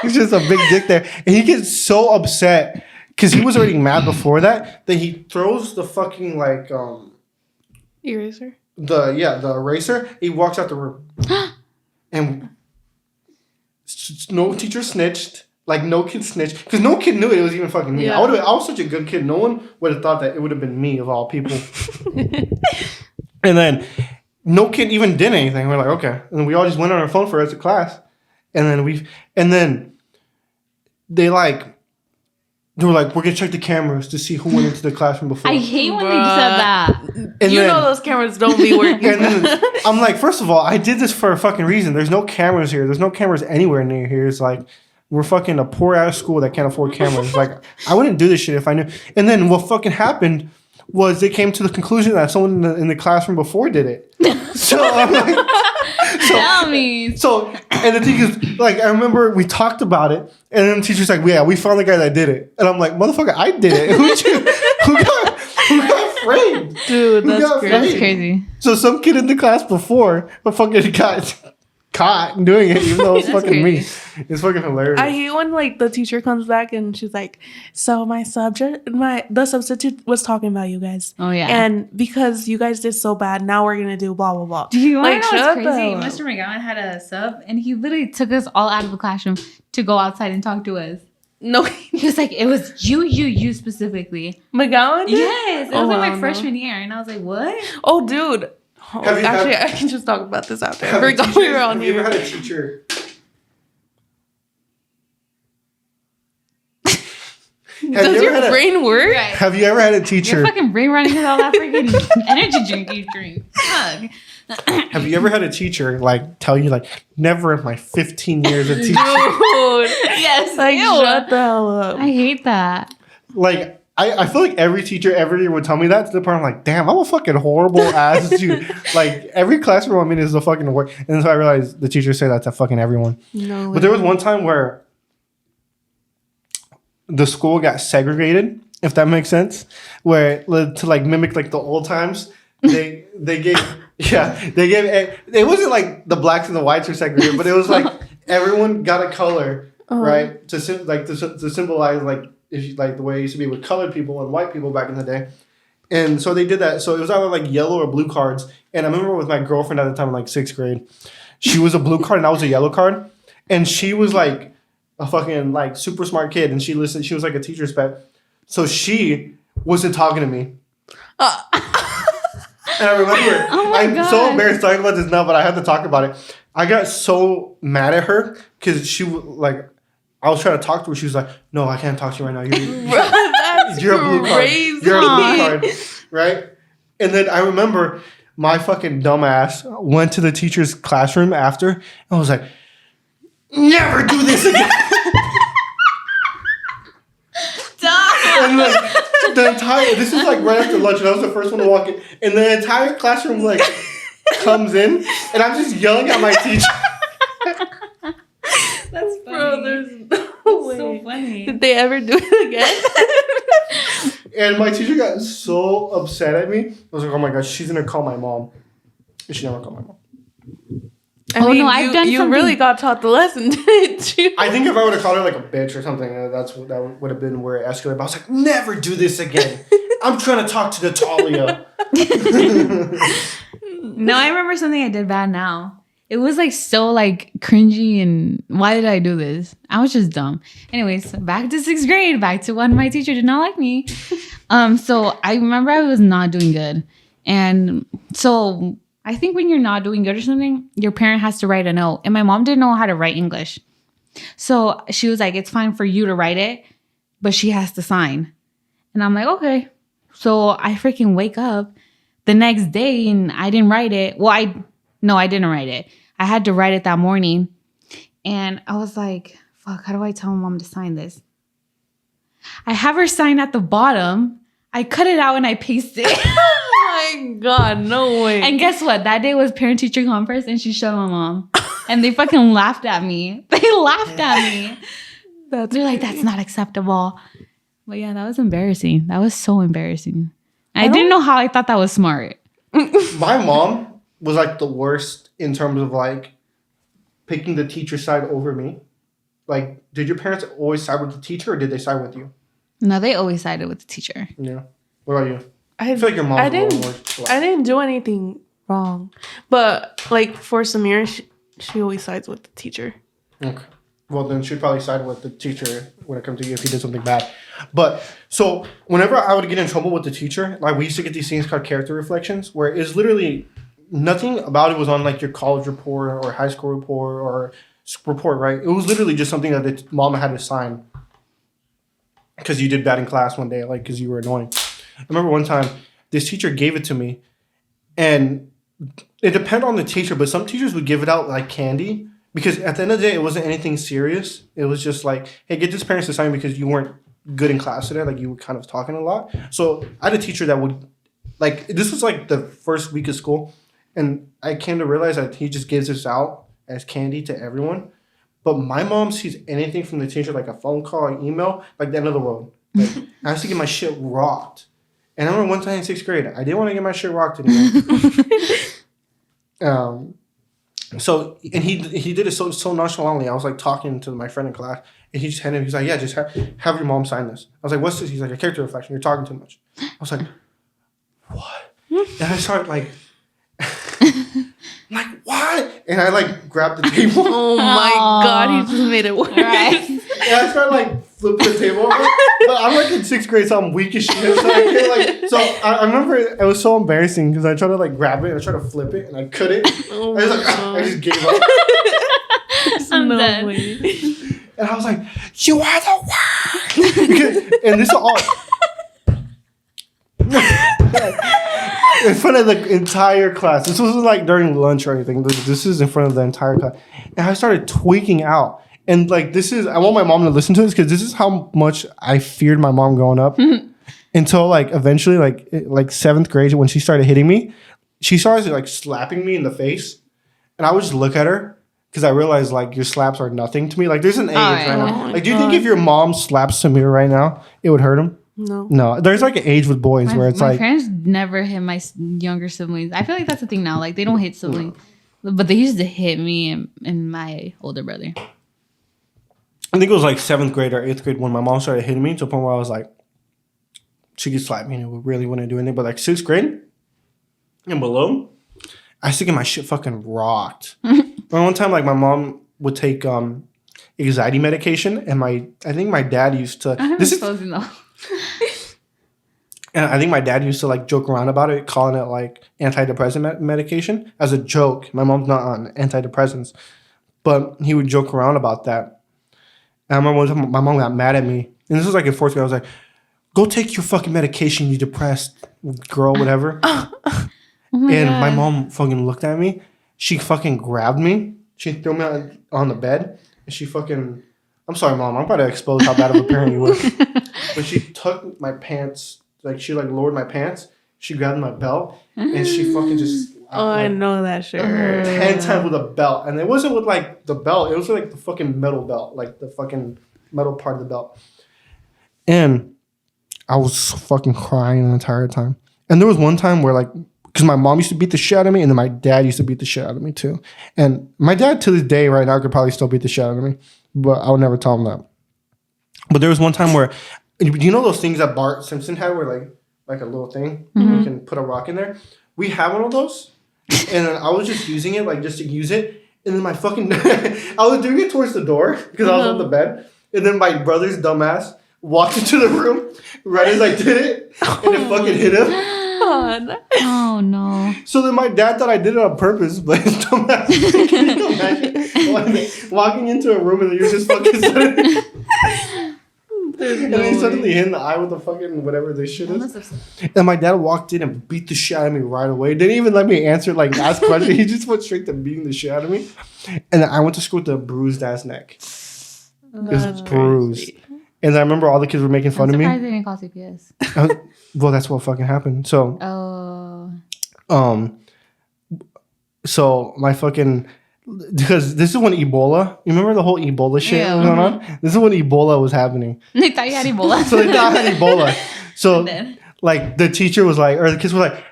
He's just a big dick there. And he gets so upset because he was already mad before that he throws the fucking like Eraser. the eraser. He walks out the room. And no teacher snitched. Like no kid snitched. Because no kid knew it was even fucking me. Yeah. I was such a good kid. No one would have thought that it would have been me of all people. And then no kid even did anything. We're like, okay. And then we all just went on our phone for the rest of class. And then they were like, we're gonna check the cameras to see who went into the classroom before. I hate when they Bruh. said that. And You then- know those cameras don't be working. And then I'm like, first of all, I did this for a fucking reason. There's no cameras here. There's no cameras anywhere near here. It's like we're fucking a poor ass school that can't afford cameras. Like I wouldn't do this shit if I knew. And then what fucking happened was they came to the conclusion that someone in the classroom before did it. So I'm like, Tell me. so, and the thing is, like, I remember we talked about it, and then the teacher's like, yeah, we found the guy that did it. And I'm like, motherfucker, I did it. Who got framed? Dude, Who that's got crazy. That's framed? crazy. So some kid in the class before fucking got caught doing it, even though it's That's fucking crazy. me. It's fucking hilarious. I hate when like the teacher comes back and she's like, "So the substitute was talking about you guys, Oh yeah. and because you guys did so bad, now we're gonna do blah blah blah." Do you want Like, to know shut what's crazy? the- Mr. McGowan had a sub, and he literally took us all out of the classroom to go outside and talk to us. No, He was like, "It was you specifically." McGowan. Did? Yes, it Oh, was like wow, my no. freshman year, and I was like, "What?" Oh, dude. Oh, Have you actually, had- I can just talk about this after. I Have you forgot we were on have you here. ever had a teacher? Does your brain work? Right. Have you ever had a You're teacher? fucking brain running with all that freaking energy drink you drink. Fuck. Have you ever had a teacher like tell you like never in my 15 years of teaching? Dude. Yes. Like, Ew. shut the hell up. I hate that. Like I feel like every teacher every year would tell me that to the point I'm like, damn, I'm a fucking horrible ass dude. Like every classroom I'm in is a fucking work. And then so I realized the teachers say that to fucking everyone. No. But there was one time where the school got segregated, if that makes sense, where to like mimic like the old times, they gave it wasn't like the blacks and the whites were segregated, but it was like everyone got a color, right? To symbolize like if you, like the way it used to be with colored people and white people back in the day. And so they did that. So it was either like yellow or blue cards. And I remember with my girlfriend at the time in like 6th grade, she was a blue card and I was a yellow card. And she was like a fucking like super smart kid. And she listened. She was like a teacher's pet. So she wasn't talking to me. And I remember, I'm so God. embarrassed talking about this now, but I have to talk about it. I got so mad at her because she like, I was trying to talk to her. She was like, "No, I can't talk to you right now. That's You're a blue card. crazy. You're a blue card, right?" And then I remember my fucking dumbass went to the teacher's classroom after and was like, "Never do this again." And like, This is like right after lunch, and I was the first one to walk in, and the entire classroom like comes in, and I'm just yelling at my teacher. That's funny. Bro, there's no way. So funny. Did they ever do it again? And my teacher got so upset at me. I was like, oh my gosh, she's gonna call my mom. And she never called my mom. I've done you something. really got taught the lesson, didn't you? I think if I would have called her like a bitch or something, that would have been where it escalated. But I was like, never do this again. I'm trying to talk to Natalia. No, I remember something I did bad now. It was like so like cringy, and why did I do this? I was just dumb. Anyways, back to 6th grade, back to when my teacher did not like me. So I remember I was not doing good. And so I think when you're not doing good or something, your parent has to write a note. And my mom didn't know how to write English. So she was like, it's fine for you to write it, but she has to sign. And I'm like, okay. So I freaking wake up the next day and I didn't write it. Well, I didn't write it. I had to write it that morning. And I was like, fuck, how do I tell my mom to sign this? I have her sign at the bottom. I cut it out and I pasted it. Oh my God, no way. And guess what? That day was parent-teacher conference and she showed my mom. And they fucking laughed at me. They laughed at me. They're like, that's not acceptable. But yeah, that was embarrassing. That was so embarrassing. I didn't know how I thought that was smart. My mom was like the worst in terms of like picking the teacher side over me. Like, did your parents always side with the teacher or did they side with you? No, they always sided with the teacher. Yeah. What about you? I feel like your mom's I a little didn't. more I didn't do anything wrong, but like for Samir, she always sides with the teacher. Okay. Well, then she'd probably side with the teacher when it comes to you if he did something bad. But so whenever I would get in trouble with the teacher, like we used to get these things called character reflections, where it's literally nothing about it was on like your college report or high school report or report, right? It was literally just something that the mom had to sign because you did bad in class one day, like because you were annoying. I remember one time this teacher gave it to me, and it depended on the teacher, but some teachers would give it out like candy because at the end of the day, it wasn't anything serious. It was just like, hey, get this parents to sign because you weren't good in class today, like you were kind of talking a lot. So I had a teacher that would, like, this was like the first week of school, and I came to realize that he just gives this out as candy to everyone. But my mom sees anything from the teacher, like a phone call, an email, like the end of the world. Like, I used to get my shit rocked. And I remember one time in 6th grade, I didn't want to get my shit rocked anymore. So, and he did it so nonchalantly. I was like talking to my friend in class, and he just handed me, he's like, yeah, just have your mom sign this. I was like, what's this? He's like, a character reflection. You're talking too much. I was like, what? And I started like, I'm like, what? And I like grabbed the table. Oh my God, he just made it worse. Right. And I started like flipping the table over. But I'm like in 6th grade, so I'm weak as shit. So I can't I remember it was so embarrassing because I tried to like grab it and I tried to flip it and I couldn't. Oh I was like, my I just gave up. I'm No dead. way. And I was like, you are the worst. And this is all in front of the entire class. This wasn't like during lunch or anything. This is in front of the entire class. And I started tweaking out. And like I want my mom to listen to this because this is how much I feared my mom growing up. Until like eventually like 7th grade when she started hitting me. She started like slapping me in the face. And I would just look at her because I realized like your slaps are nothing to me. Like there's an age right now. my Like do you think if your mom slaps Samir right now, it would hurt him? No. No. There's like an age with boys where it's my like parents never hit my younger siblings. I feel like that's the thing now. Like they don't hit siblings, but they used to hit me and my older brother. I think it was like 7th grade or 8th grade when my mom started hitting me to the point where I was like, she could slap me and it really wouldn't do anything. But like 6th grade and below, I used to get my shit fucking rocked. One time, like my mom would take anxiety medication, and I think my dad used to. I think my dad used to like joke around about it, calling it like antidepressant medication as a joke. My mom's not on antidepressants, but he would joke around about that. And I remember one time my mom got mad at me, and this was like in 4th grade. I was like, "Go take your fucking medication, you depressed girl, whatever." My mom fucking looked at me. She fucking grabbed me. She threw me on the bed, and she fucking. I'm sorry, Mom. I'm about to expose how bad of a parent you were. But she took my pants like she like lowered my pants. She grabbed my belt and she fucking just. Oh, I know that shirt. 10 times with a belt, and it wasn't with like the belt. It was like the fucking metal belt, like the fucking metal part of the belt. And I was fucking crying the entire time. And there was one time where like, because my mom used to beat the shit out of me, and then my dad used to beat the shit out of me too. And my dad to this day right now could probably still beat the shit out of me, but I would never tell him that. But there was one time where, you know those things that Bart Simpson had, where like a little thing you can put a rock in there. We have one of those. And then I was just using it, like just to use it. And then my fucking, I was doing it towards the door because I was on the bed. And then my brother's dumbass walked into the room right as I did it. And it fucking hit him. God. Oh no. So then my dad thought I did it on purpose. But his dumbass, can you imagine walking into a room and you're just fucking suddenly. And then he suddenly hit in the eye with the fucking whatever this shit is. And my dad walked in and beat the shit out of me right away. Didn't even let me answer, like, ask questions. He just went straight to beating the shit out of me. And then I went to school with a bruised ass neck. It was bruised. And I remember all the kids were making fun of me. I'm surprised they didn't call CPS. Well, that's what fucking happened. So, so my fucking, because this is when Ebola, you remember the whole Ebola shit was going on? This is when Ebola was happening. They thought you had Ebola. So they thought I had Ebola. So like the teacher was like, or the kids were like,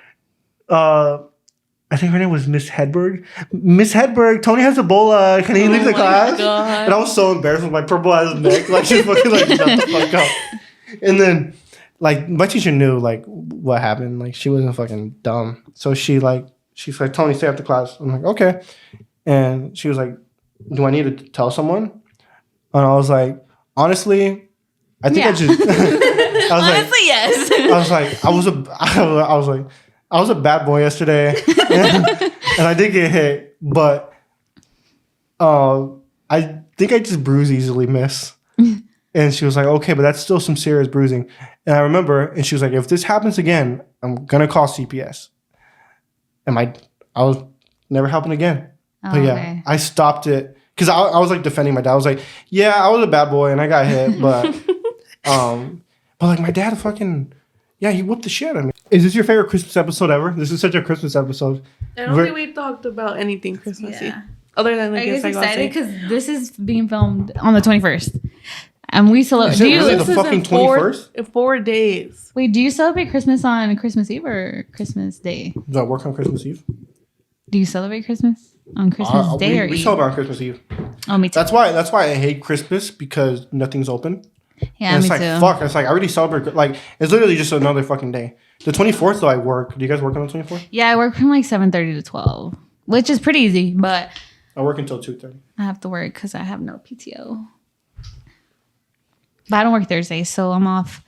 I think her name was Miss Hedberg. Miss Hedberg, Tony has Ebola. Can he leave the class? God. And I was so embarrassed with my purple ass neck. Like she fucking like shut the fuck up. And then like my teacher knew like what happened. Like she wasn't fucking dumb. So she's like, Tony, stay after class. I'm like, okay. And she was like, do I need to tell someone? And I was like, honestly, I think I just. I was honestly, yes. I was like, I was a bad boy yesterday, and I did get hit, but I think I just bruise easily, miss. And she was like, okay, but that's still some serious bruising. And I remember, and she was like, if this happens again, I'm gonna call CPS. And I was never helping again. Oh, But yeah, okay. I stopped it because I was like defending my dad. I was like, yeah, I was a bad boy and I got hit, but like my dad fucking, yeah, he whooped the shit out of me. Is this your favorite Christmas episode ever? This is such a Christmas episode. I don't think we talked about anything Christmassy. Yeah. Other than Are like you guys it's excited? Because this is being filmed on the 21st. And we celebrate. Is it really the fucking 21st? 4 days. Wait, do you celebrate Christmas on Christmas Eve or Christmas Day? Do I work on Christmas Eve? Do you celebrate Christmas on Christmas Day or we Eve? celebrate on Christmas Eve. Oh, me too. That's why I hate Christmas because nothing's open. Yeah, And it's me like, too. fuck. It's like, I already celebrate. Like, it's literally just another fucking day. The 24th, though, I work. Do you guys work on the 24th? Yeah, I work from like 7:30 to 12, which is pretty easy, but I work until 2:30. I have to work because I have no PTO. But I don't work Thursday, so I'm off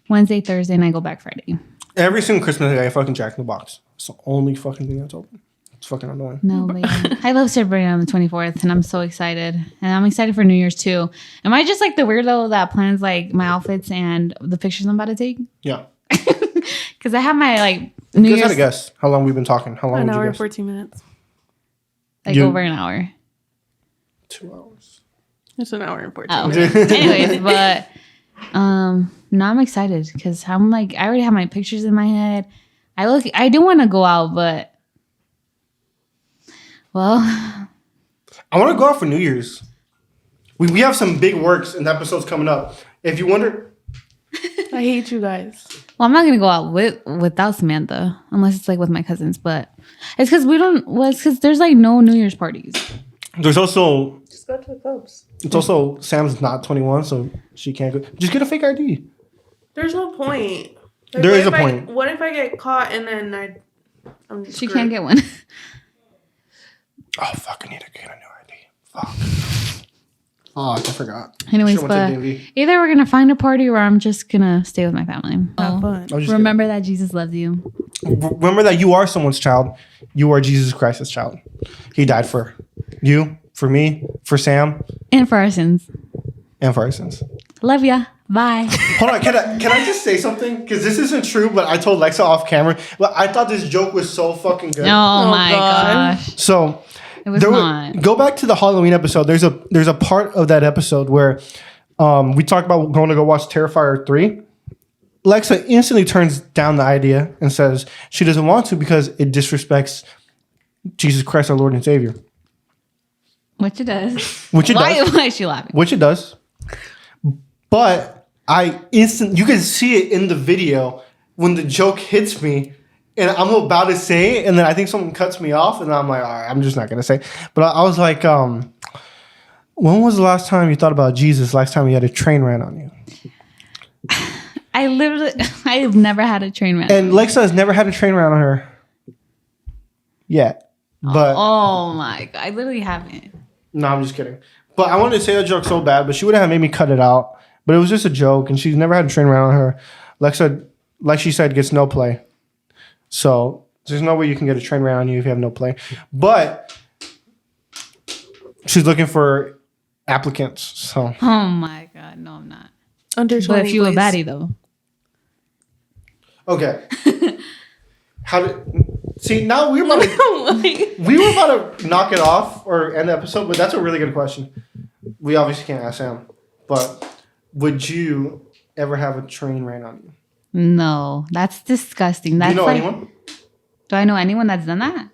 Wednesday, Thursday, and I go back Friday. Every single Christmas day, I fucking Jack in the Box. It's the only fucking thing that's open. It's fucking annoying. No, but yeah. I love celebrating on the 24th, and I'm so excited. And I'm excited for New Year's too. Am I just like the weirdo that plans like my outfits and the pictures I'm about to take? Yeah. Because I have my like You New guys had Year's to guess how long we've been talking. How long An would you hour and guess? 14 minutes. like over an hour. 2 hours. It's an hour and 14 Oh, minutes. okay. Anyways, but no, I'm excited because I'm like I already have my pictures in my head. I do want to go out, but well, I want to go out for New Year's. We have some big works and episodes coming up. If you wonder, I hate you guys. I'm not gonna go out without Samantha unless it's like with my cousins. But it's because we don't. Well, it's because there's like no New Year's parties. there's also Just go to the clubs. it's also Sam's not 21, so she can't go. Just get a fake ID. There's no point. Like, There what is if a point. What if I get caught and then I'm She screwed? can't get one. Oh fuck! I need to get a new ID. Fuck. Oh, I forgot. Anyways, Should've went but to DMV. either we're gonna find a party or I'm just gonna stay with my family. Have fun. I was just Remember that Jesus loves you. remember that you are someone's child. You are Jesus Christ's child. He died for you, for me, for Sam, And for our sins. and for our sins. Love ya. Bye. Hold on, can I just say something? Because this isn't true, but I told Lexa off camera. But I thought this joke was so fucking good. Oh, my God. gosh. So It was not. go back to the Halloween episode. There's a part of that episode where we talked about going to go watch Terrifier 3. Lexa instantly turns down the idea and says she doesn't want to because it disrespects Jesus Christ, our Lord and Savior. Which it does. Which it does. Why is she laughing? Which it does. But you can see it in the video when the joke hits me and I'm about to say it and then I think someone cuts me off and I'm like, all right, I'm just not going to say it. But I was like, when was the last time you thought about Jesus? Last time you had a train ran on you? I have never had a train ran. And Lexa has never had a train ran on her yet. But oh my God. I literally haven't. no, I'm just kidding. But I wanted to say that joke so bad, but she would have made me cut it out. But it was just a joke, and she's never had a train ran on her. Lexa, like she said, gets no play. So there's no way you can get a train ran on you if you have no play. But she's looking for applicants. So Oh my God. No, I'm not. Under 20, But if you a please. baddie though. okay, now we were about to knock it off or end the episode, but that's a really good question. We obviously can't ask Sam, but would you ever have a train ran on you? No, that's disgusting. That's Do you know like, anyone? Do I know anyone that's done that?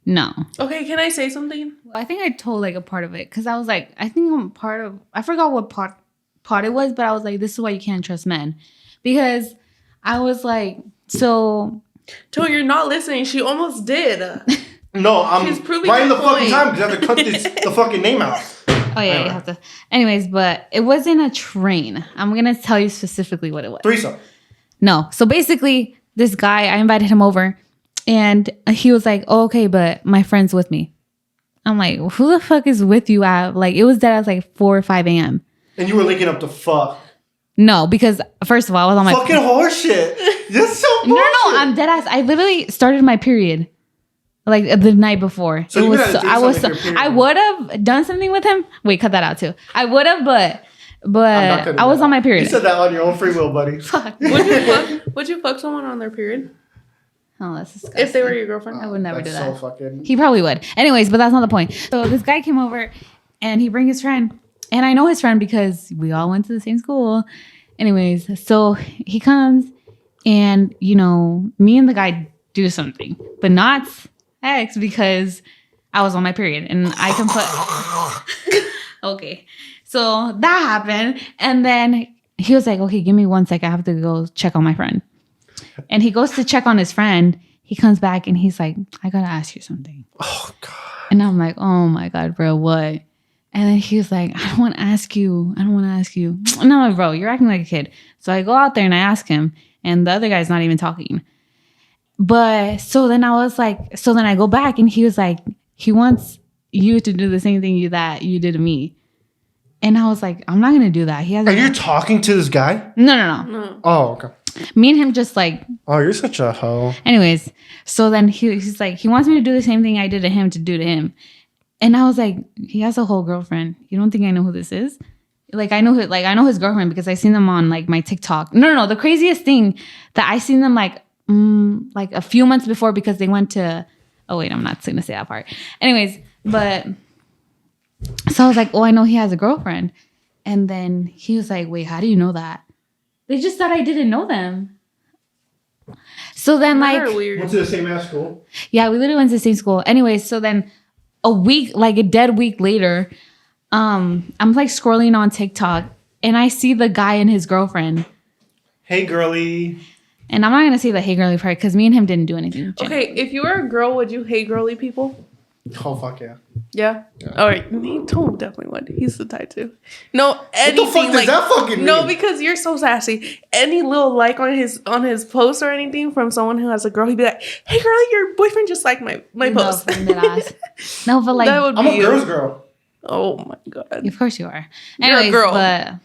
No. Okay, can I say something? I think I told like a part of it because I was like, I think I'm part of. I forgot what part it was, but I was like, this is why you can't trust men, because I was like, so. Joe, you're not listening. She almost did. No, I'm She's proving right in the your fucking point. time because I have to cut the fucking name out. Oh yeah, you have to. Anyways, but it wasn't a train. I'm gonna tell you specifically what it was. Threesome. No, so basically, this guy, I invited him over, and he was like, oh, "Okay, but my friend's with me." I'm like, "Who the fuck is with you?" At like, it was dead at like 4 or 5 a.m. And you were linking up to fuck. No, because first of all, I was on my Fucking horseshit. That's so bullshit. No, I'm dead ass. I literally started my period like the night before. So you would have to do something for your period. I would have done something with him. Wait, cut that out too. I would have, but I'm not cutting I was that on my out. period. You said that on your own free will, buddy. Fuck. Would you fuck someone on their period? Oh, that's disgusting. If they were your girlfriend? I would never That's do that. so fucking... He probably would. Anyways, but that's not the point. So this guy came over and he bring his friend. And I know his friend because we all went to the same school. Anyways, so he comes and, you know, me and the guy do something, but not sex because I was on my period and I can put... Okay. So that happened. And then he was like, okay, give me 1 second. I have to go check on my friend. And he goes to check on his friend. He comes back and he's like, I gotta ask you something. Oh, God. And I'm like, oh my God, bro, what? And then he was like, I don't want to ask you. And I'm like, bro, you're acting like a kid. So I go out there and I ask him, and the other guy's not even talking. But so then I was like, so then I go back and he was like, he wants you to do the same thing that you did to me. And I was like, I'm not gonna do that. He has. Are you talking to this guy? No. Oh, okay. Me and him just like. Oh, you're such a hoe. Anyways, so then he's like, he wants me to do the same thing I did to him to do to him. And I was like, he has a whole girlfriend. You don't think I know who this is? Like I know his girlfriend because I seen them on like my TikTok. No. The craziest thing that I seen them like a few months before because they went to. Oh wait, I'm not gonna say that part. Anyways, but so I was like, oh, I know he has a girlfriend, and then he was like, wait, how do you know that? They just thought I didn't know them. So then They're like, weird. Went to the same ass school. yeah, we literally went to the same school. Anyways, so then a dead week later, I'm like scrolling on TikTok and I see the guy and his girlfriend. Hey, girly. And I'm not gonna say the hey girly part because me and him didn't do anything. Okay, if you were a girl, would you hate girly people? Oh, fuck yeah. Yeah. All right. Tom definitely would. He's the type to. No, anything What the fuck does that fucking mean? No, because you're so sassy. Any little like on his post or anything from someone who has a girl, he'd be like, "Hey, girl, your boyfriend just liked my post." No, but like, that would be I'm a you. girl's girl. Oh my god. of course you are. You're a Anyways, girl. but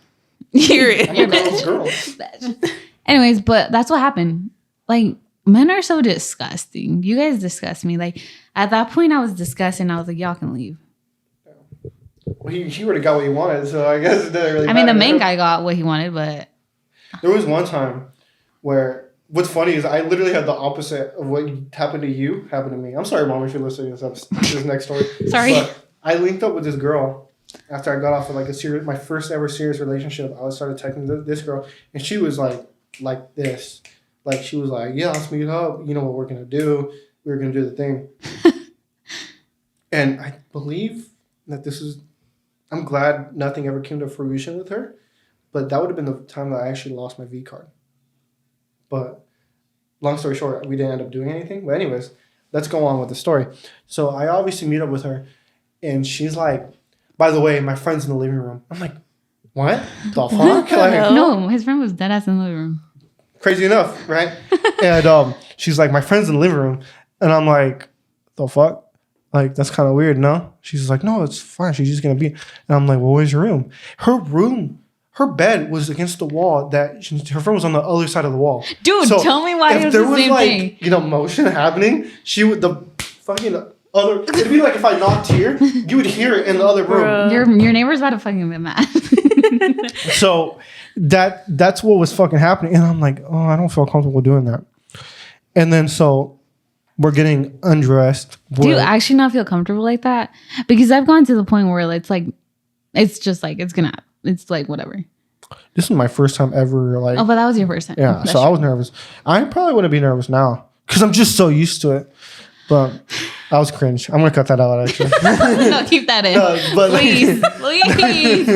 Period. I'm a girl's girl. anyways, but that's what happened. Like, men are so disgusting. You guys disgust me. Like, at that point, I was disgusted. And I was like, y'all can leave. Well, he would have got what he wanted, so I guess it didn't really I mean, the matter. main guy got what he wanted, but There was one time where what's funny is I literally had the opposite of what happened to you happened to me. I'm sorry, Mom, if you're listening to this next story. Sorry. But I linked up with this girl after I got off of like my first ever serious relationship. I started texting this girl, and she was like like this. Like she was like, yeah, let's meet up. You know what we're gonna do? We're gonna do the thing. And I believe that this is. I'm glad nothing ever came to fruition with her, but that would have been the time that I actually lost my V card. But long story short, we didn't end up doing anything. But anyways, let's go on with the story. So I obviously meet up with her, and she's like, by the way, my friend's in the living room. I'm like, what the fuck? Like, No, his friend was dead ass in the living room. crazy enough, right? And she's like, my friend's in the living room. And I'm like, the fuck? Like, that's kind of weird, no? She's like, no, it's fine. She's just going to be. And I'm like, well, where's your room? Her bed was against the wall. Her friend was on the other side of the wall. Dude, So tell me why it if was there the was same like, thing. you know, motion happening, she would, the fucking other, it'd be like if I knocked here, you would hear it in the other room. Bruh. Your neighbor's about to fucking get mad. So that's what was fucking happening. And I'm like, oh, I don't feel comfortable doing that. And then so we're getting undressed. Do you actually not feel comfortable like that? Because I've gone to the point where it's just like, it's like whatever. This is my first time ever. Like, Oh, but that was your first time. yeah. That's So I true. was nervous. I probably wouldn't be nervous now because I'm just so used to it. But I was cringe. I'm gonna cut that out actually. No, keep that in. But Please. Please.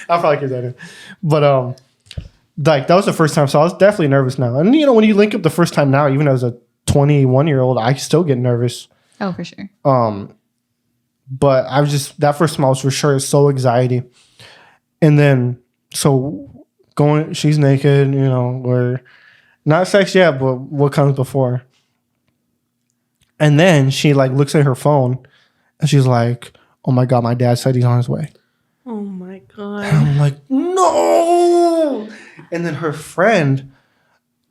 I'll probably keep that in. But like that was the first time, so I was definitely nervous now. And you know, when you link up the first time now, even as a 21-year-old, I still get nervous. Oh, for sure. But I was just that first time I was for sure so anxiety. And then so she's naked, you know, we're not sex yet, but what comes before. And then she like looks at her phone and she's like, oh my God, my dad said he's on his way. Oh my god. And I'm like, no. And then her friend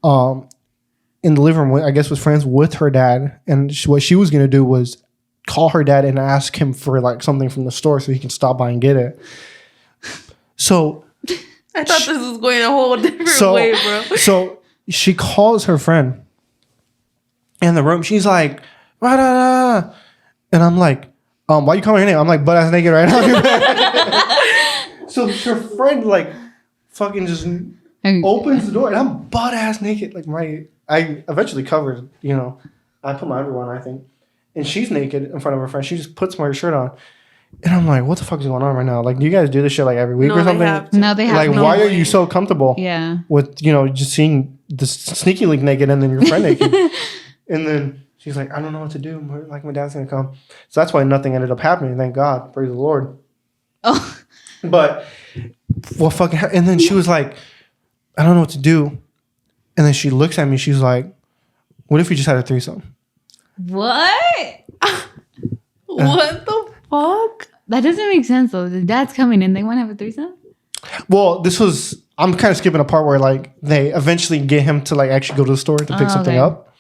in the living room, I guess was friends with her dad. And what she was going to do was call her dad and ask him for like something from the store so he can stop by and get it. So I thought this was going a whole different way, bro. So she calls her friend in the room. She's like, "Rah, rah, rah." And I'm like, why you calling her name? I'm like, butt ass naked right now. So her friend like fucking just opens the door and I'm butt ass naked. Like I eventually covered, you know, I put my underwear on, I think. And she's naked in front of her friend. She just puts my shirt on. And I'm like, what the fuck is going on right now? Like, do you guys do this shit like every week or something? No, they have Like, no why are way. you so comfortable? Yeah. With, you know, just seeing the sneaky link naked and then your friend naked. And then she's like, I don't know what to do. Like, my dad's going to come. So that's why nothing ended up happening. Thank God. Praise the Lord. Oh. But, well, fucking, and then she was like, I don't know what to do. And then she looks at me. She's like, what if we just had a threesome? What? What the fuck? That doesn't make sense though. The dad's coming and they want to have a threesome? Well, I'm kind of skipping a part where like they eventually get him to like actually go to the store to pick something okay. up.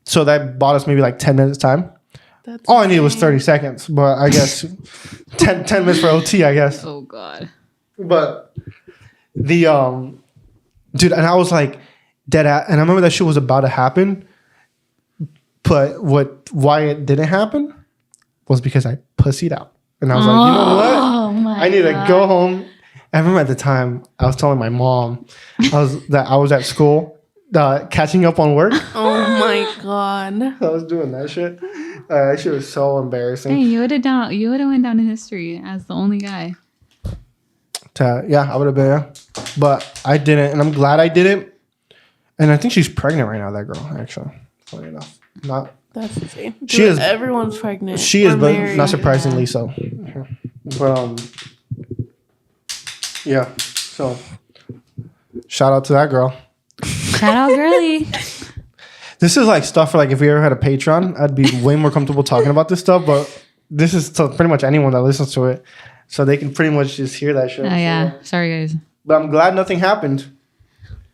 So that bought us maybe like 10 minutes time. That's All I needed was 30 seconds, but I guess 10 minutes for OT, I guess. Oh God. But the dude, and I was like dead at, and I remember that shit was about to happen. But why it didn't happen was because I pussied out. And I was like, you know what? Oh my I need to God. go home. I remember at the time I was telling my mom I was at school catching up on work. Oh my god. I was doing that shit. That shit was so embarrassing. Hey, you would have went down in history as the only guy. Yeah, I would have been. Yeah. But I didn't, and I'm glad I didn't. And I think she's pregnant right now. That girl, actually, funny enough, not. That's insane. She Dude, is- everyone's pregnant. She is, or but married. not surprisingly so. But yeah. So shout out to that girl. Shout out girly. This is like stuff for like if we ever had a Patreon, I'd be way more comfortable talking about this stuff. But this is to pretty much anyone that listens to it, so they can pretty much just hear that shit. Oh yeah. Sorry guys. But I'm glad nothing happened.